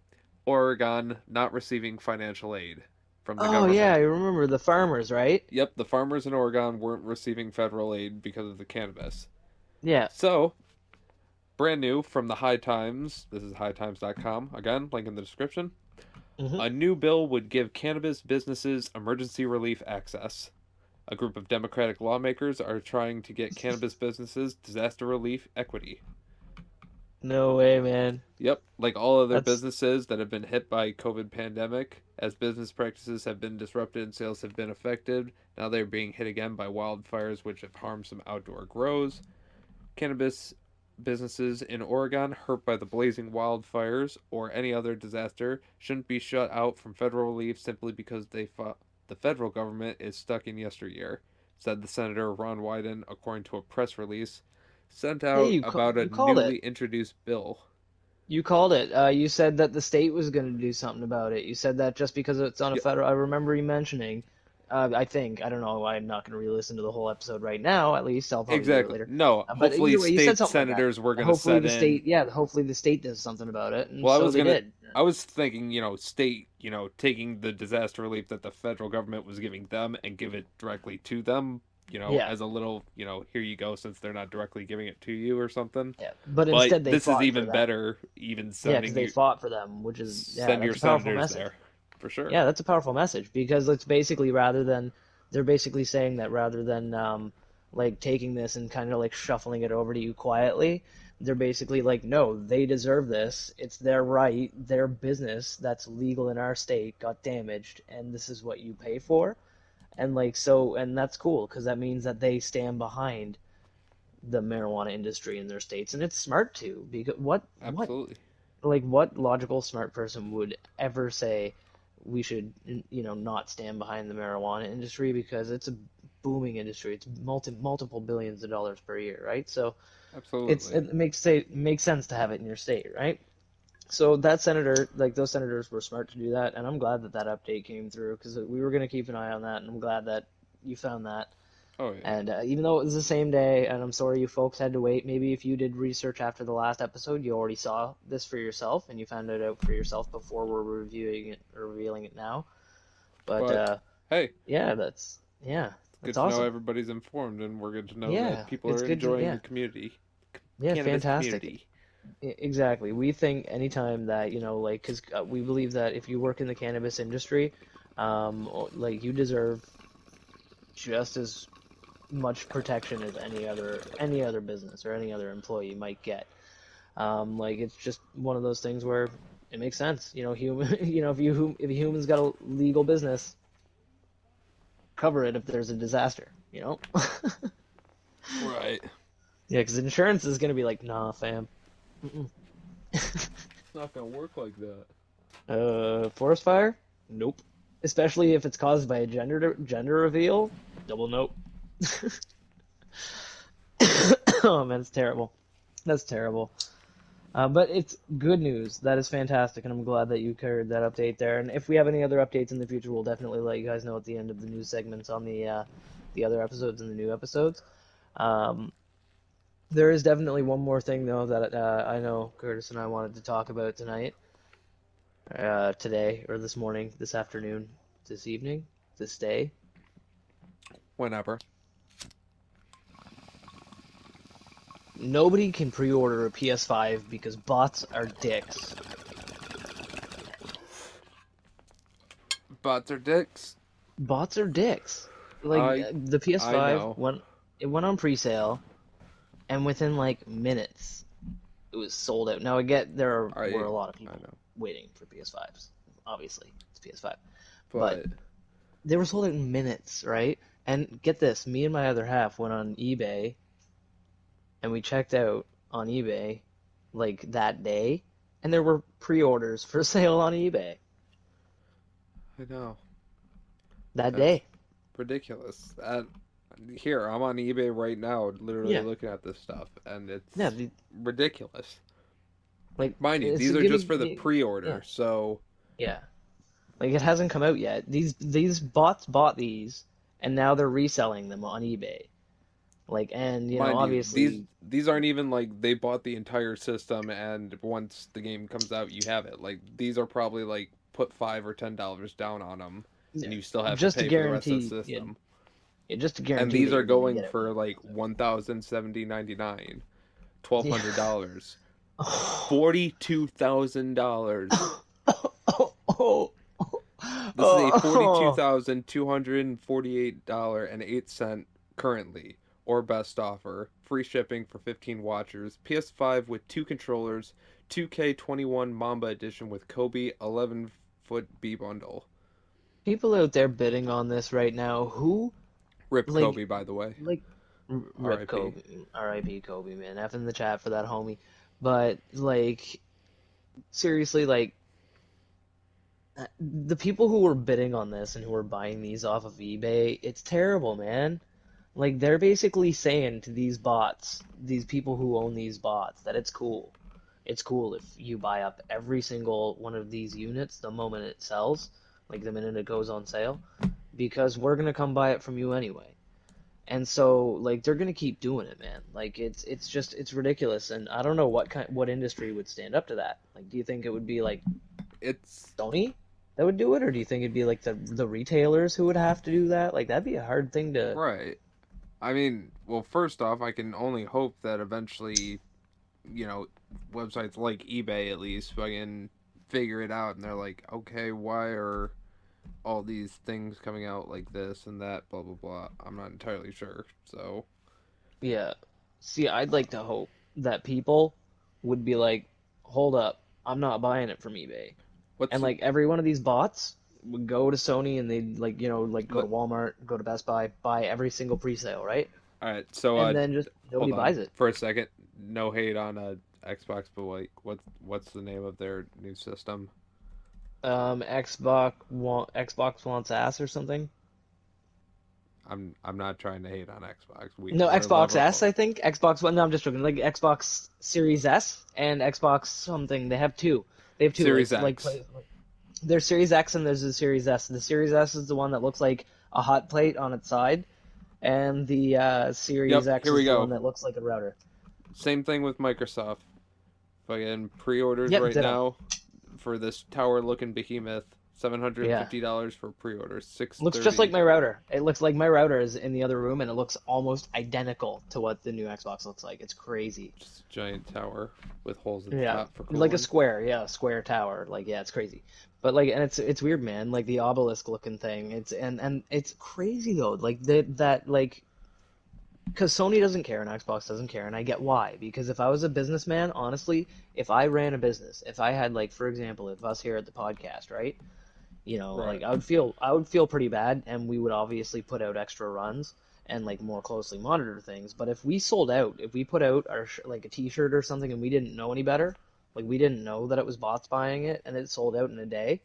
Oregon not receiving financial aid from the Oh yeah, I government. remember the farmers, right? Yep, the farmers in Oregon weren't receiving federal aid because of the cannabis. Yeah. So, brand new from the High Times, this is hightimes.com, again, link in the description. Hmm. A new bill would give cannabis businesses emergency relief access. A group of Democratic lawmakers are trying to get cannabis businesses disaster relief equity. No way, man. Yep, like all other That's businesses that have been hit by COVID pandemic, as business practices have been disrupted and sales have been affected, now they're being hit again by wildfires which have harmed some outdoor grows. Cannabis businesses in Oregon hurt by the blazing wildfires or any other disaster shouldn't be shut out from federal relief simply because the federal government is stuck in yesteryear, said the Senator Ron Wyden, according to a press release sent hey, out about a you called newly it. introduced bill. You called it. You said that the state was going to do something about it. You said that just because it's on a Yep, federal. I remember you mentioning. I think I don't know. I'm not going to re-listen to the whole episode right now. At least I'll probably do it exactly. later. No, But hopefully either way, you said state something like that. senators were going to Hopefully set the in. state. Yeah, hopefully the state does something about it, and Well, so they did. I was thinking, state, taking the disaster relief that the federal government was giving them and give it directly to them, Yeah, as a little, here you go, since they're not directly giving it to you or something. yeah. But But instead they this is fought for even them. better, even Yeah, because they fought for them, which is yeah, send your that's a powerful senators message. there, for sure. Yeah, that's a powerful message because it's basically rather than they're basically saying that rather than like taking this and kind of like shuffling it over to you quietly, they're basically like, no, they deserve this. It's their right, their business that's legal in our state got damaged, and this is what you pay for. And like so, and that's cool because that means that they stand behind the marijuana industry in their states, and it's smart too. Because Absolutely. what logical smart person would ever say we should not stand behind the marijuana industry because it's a booming industry. It's multiple billions of dollars per year, right? So Absolutely. it makes sense to have it in your state, right? So that senator, like those senators were smart to do that, and I'm glad that that update came through because we were going to keep an eye on that, and I'm glad that you found that. Oh, yeah. And even though it was the same day, and I'm sorry you folks had to wait, maybe if you did research after the last episode, you already saw this for yourself and you found it out for yourself before we're reviewing it or revealing it now. But But, hey, yeah, it's good that's to know awesome. everybody's informed, and we're good to know that Yeah, people it's are good to enjoying the yeah, cannabis fantastic. community. Exactly. We think anytime that like, because we believe that if you work in the cannabis industry, like you deserve just as much protection as any other business or any other employee might get. Like it's just one of those things where it makes sense. Human. If humans got a legal business, cover it if there's a disaster. Right. Yeah, because insurance is gonna be like, nah, fam. Mm-mm. It's not gonna work like that. Forest fire? Nope. Especially if it's caused by a gender reveal. Double nope. Oh man, it's terrible. That's terrible. But it's good news. That is fantastic, and I'm glad that you carried that update there. And if we have any other updates in the future, we'll definitely let you guys know at the end of the news segments on the other episodes and the new episodes. Um, there is definitely one more thing though that I know Curtis and I wanted to talk about tonight, today, or this morning, this afternoon, this evening, this day. Whenever. Nobody can pre-order a PS5 because bots are dicks. Bots are dicks. Bots are dicks. Like I the I PS5 know. went on pre-sale, and within like minutes, it was sold out. Now I get were a lot of I people know. waiting for PS5s. Obviously, it's PS5, but But they were sold out in minutes, right? And get this, me and my other half went on eBay, and we checked out on eBay like that day, and there were pre-orders for sale on eBay I know. that That's day. ridiculous. Here, I'm on eBay right now, literally Yeah, looking at this stuff, and yeah, it's ridiculous. like Mind you, it's these are just giving for the me, yeah, pre-order, so yeah. Like it hasn't come out yet. These bots bought these, and now they're reselling them on eBay. Like, and mind you, these obviously, these aren't even like they bought the entire system, and once the game comes out, you have it. Like these are probably like put $5 or $10 down on them, and Yeah. you still have to Just to pay for the rest of the guarantee, yeah, system. yeah, just to And guarantee these that are you're gonna going get it when for you like use it. $1,070.99, $1,200, Oh, $42,000. oh, oh, This is a oh. $42,248.08 currently, or best offer. Free shipping for 15 watchers. PS5 with 2 controllers. 2K21 Mamba Edition with Kobe 11-foot B bundle. People out there bidding on this right now, who Rip like Kobe, by the way. like Rip R.I.P. Kobe, R.I.P. Kobe, man. F in the chat for that homie. But like seriously, like the people who were bidding on this and who were buying these off of eBay, it's terrible, man. Like they're basically saying to these bots, these people who own these bots, that it's cool. It's cool if you buy up every single one of these units the moment it sells, like the minute it goes on sale, because we're gonna come buy it from you anyway. And so like they're gonna keep doing it, man. Like it's just it's ridiculous, and I don't know what industry would stand up to that. Like, do you think it would be like It's Sony that would do it, or do you think it'd be like the retailers who would have to do that? Like that'd be a hard thing to. right. I mean, well, first off, I can only hope that eventually, websites like eBay at least fucking figure it out and they're like, okay, why are all these things coming out like this and that, blah blah blah. I'm not entirely sure. So Yeah. See, I'd like to hope that people would be like, hold up, I'm not buying it from eBay. what's And like every one of these bots would go to Sony and they'd like, like go to let Walmart, go to Best Buy, buy every single pre-sale, right? all right. So And then just nobody hold on buys it. for a second. No hate on Xbox, but like what's the name of their new system? Xbox wants ass or something. I'm not trying to hate on Xbox. No, We're Xbox S, level. I think. Xbox One. No, I'm just joking. Like Xbox Series S and Xbox something. They have two. They have two. Series It's like X. there's Series X and there's the Series S. The Series S is the one that looks like a hot plate on its side, and the Series Yep, X here we is the one go. that looks like a router. Same thing with Microsoft. Fucking pre-orders Yep, right ditto. now for this tower-looking behemoth. Yeah. $750 for pre-order. Looks just like 630. my router. It looks like my router is in the other room, and it looks almost identical to what the new Xbox looks like. It's crazy. Just a giant tower with holes at the Yeah, top for like a cooling. square. Yeah, a square tower. Like, yeah, it's crazy. But like, and it's weird, man. Like the obelisk looking thing. It's and it's crazy though. Like that like because Sony doesn't care and Xbox doesn't care, and I get why. Because if I was a businessman, honestly, if I ran a business, if I had like, for example, if us here at the podcast, right? Right. Like I would feel pretty bad, and we would obviously put out extra runs and like more closely monitor things. But if we sold out, if we put out our like a T-shirt or something, and we didn't know any better, like we didn't know that it was bots buying it, and it sold out in a day,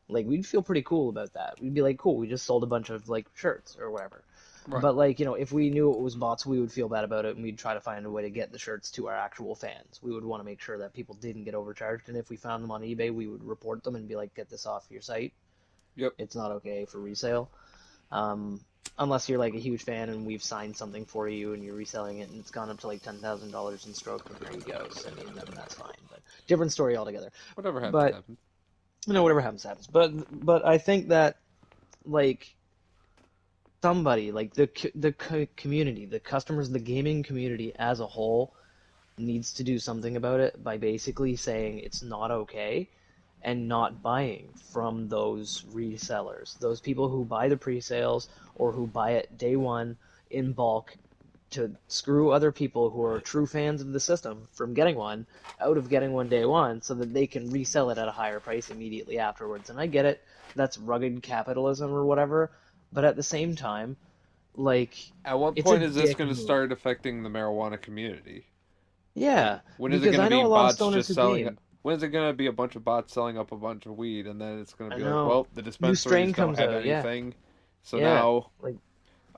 like we'd feel pretty cool about that. We'd be like, cool, we just sold a bunch of like shirts or whatever. Right. But like, if we knew it was bots, we would feel bad about it, and we'd try to find a way to get the shirts to our actual fans. We would want to make sure that people didn't get overcharged, and if we found them on eBay, we would report them and be like, get this off your site. Yep. It's not okay for resale. Um, Unless you're like a huge fan and we've signed something for you and you're reselling it and it's gone up to like $10,000 in stroke, then there you go. So, I mean, then that's fine. But different story altogether. Whatever happens, But happens. whatever happens, happens. But I think that like somebody like the community, the customers, the gaming community as a whole needs to do something about it by basically saying it's not okay and not buying from those resellers, those people who buy the pre-sales or who buy it day one in bulk to screw other people who are true fans of the system from getting one out of getting one day one so that they can resell it at a higher price immediately afterwards. And I get it, that's rugged capitalism or whatever, but at the same time, like, At what it's a point is this dick going to move. start affecting the marijuana community? Like, Yeah, when is it because going to I be know a lot of bots stoners just who selling? game. When is it going to be a bunch of bots selling up a bunch of weed, and then it's going to I be like, know. well, the New dispensaries strain don't comes have out, yeah. anything, so Yeah. now, Like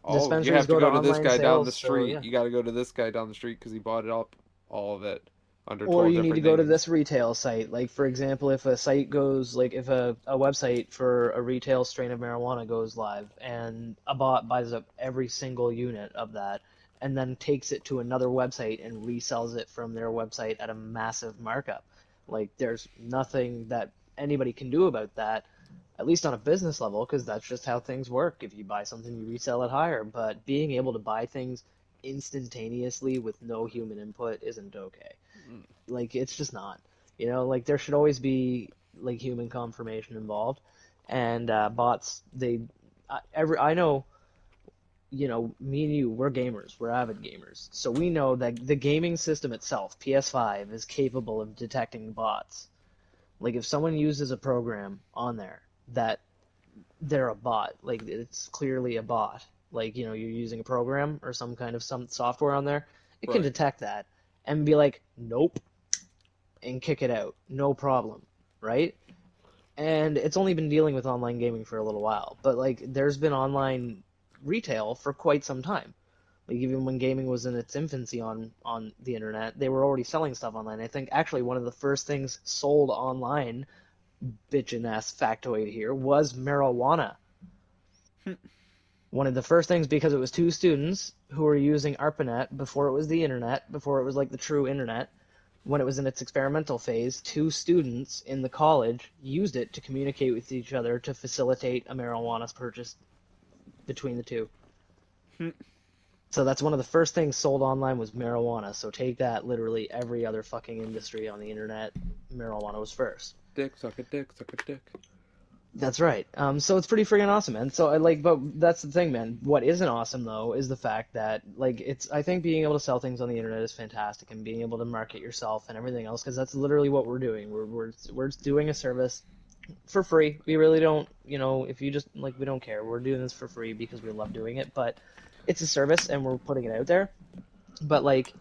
oh, you dispensaries have to go to go to this online guy down the sales, so street. yeah. You got to go to this guy down the street because he bought it up, all of it, under Or 12 you need to different go to names. this retail site. Like for example, if a site goes like if a website for a retail strain of marijuana goes live and a bot buys up every single unit of that and then takes it to another website and resells it from their website at a massive markup. Like there's nothing that anybody can do about that at least on a business level, because that's just how things work. If you buy something, you resell it higher. But being able to buy things instantaneously with no human input isn't okay. Mm. Like, it's just not. You know, like there should always be like human confirmation involved. And bots, I know, you know, me and you, we're gamers, we're avid gamers. So we know that the gaming system itself, PS5, is capable of detecting bots. Like if someone uses a program on there that they're a bot, like it's clearly a bot, like, you know, you're using a program or some software on there, it can Right. detect that and be like, nope, and kick it out, no problem, right? And it's only been dealing with online gaming for a little while, but like there's been online retail for quite some time. Like even when gaming was in its infancy on the internet, they were already selling stuff online. I think actually one of the first things sold online, bitchin' ass factoid here, was marijuana. One of the first things, because it was two students who were using ARPANET before it was the internet, before it was like the true internet, when it was in its experimental phase, two students in the college used it to communicate with each other to facilitate a marijuana purchase between the two. So that's one of the first things sold online was marijuana. So take that, literally every other fucking industry on the internet, marijuana was first. Dick, suck a dick, suck a dick. That's right. So it's pretty freaking awesome, man. So I like, but that's the thing, man. What isn't awesome though is the fact that like I think being able to sell things on the internet is fantastic, and being able to market yourself and everything else, because that's literally what we're doing. We're doing a service for free. We really don't, you know, if you just like, we don't care. We're doing this for free because we love doing it, but it's a service and we're putting it out there. But like,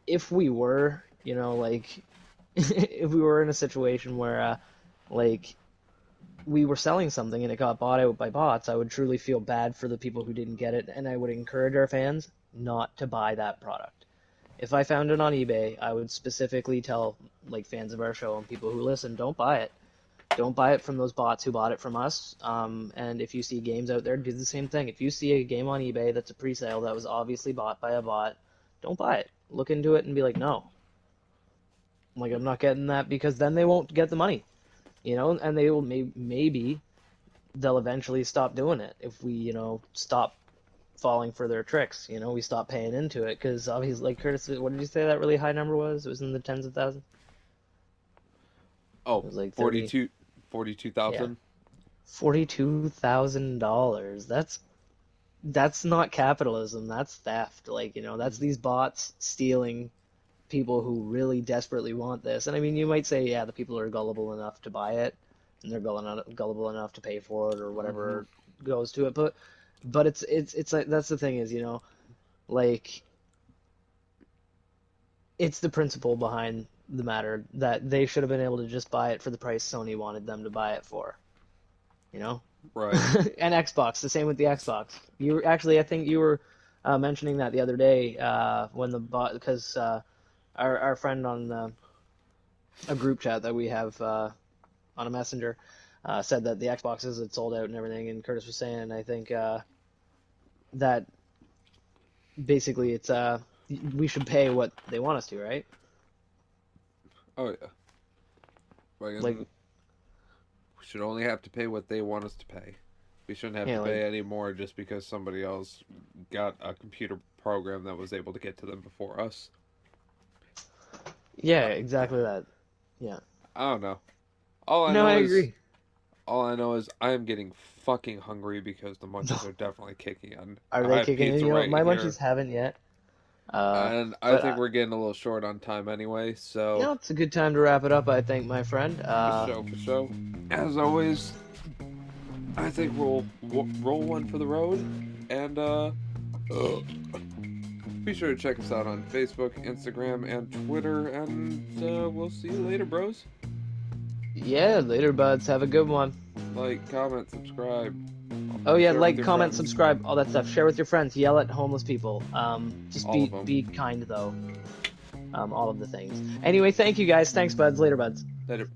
if we were, you know, like, if we were in a situation where, like, we were selling something and it got bought out by bots, I would truly feel bad for the people who didn't get it, and I would encourage our fans not to buy that product. If I found it on eBay, I would specifically tell like fans of our show and people who listen, don't buy it. Don't buy it from those bots who bought it from us. And if you see games out there, do the same thing. If you see a game on eBay that's a pre-sale that was obviously bought by a bot, don't buy it. Look into it and be like, no. Like, I'm not getting that, because then they won't get the money, you know, and they will maybe they'll eventually stop doing it if we, you know, stop falling for their tricks. You know, we stop paying into it, because obviously, like Curtis, what did you say that really high number was? It was in the tens of thousands. Oh, It was like 42, 30. 42,000. Yeah, $42,000. That's not capitalism. That's theft. Like, you know, that's these bots stealing people who really desperately want this. And I mean, you might say, yeah, the people are gullible enough to buy it, and they're gullible enough to pay for it or whatever goes to it. But it's like, that's the thing is, you know, like, it's the principle behind the matter that they should have been able to just buy it for the price Sony wanted them to buy it for, you know? Right. And Xbox, the same with the Xbox. You were, actually, I think you were mentioning that the other day when the bot, because our friend on a group chat that we have on a messenger said that the Xboxes had sold out and everything, and Curtis was saying, I think that basically it's we should pay what they want us to, right? Oh yeah. Like, We should only have to pay what they want us to pay. We shouldn't have yeah, to like, pay any more just because somebody else got a computer program that was able to get to them before us. yeah, exactly that. Yeah. I don't know. All I No, know I is agree. all I know is I am getting fucking hungry because the munchies are definitely kicking in. Are I they have kicking in? pizza You know, right my here, munchies haven't yet. and I But think we're getting a little short on time anyway. you So know, it's a good time to wrap it up, I think, my friend. for show, for show. As always, I think we'll roll one for the road, and be sure to check us out on Facebook, Instagram, and Twitter, and we'll see you later, bros. Yeah, later, buds. Have a good one. Like, comment, subscribe, Oh yeah, share with like, your comment, friends, subscribe, all that stuff. Share with your friends. Yell at homeless people. Just all of be them. kind though. All of the things. Anyway, thank you guys. Thanks, buds. Later, buds. Later.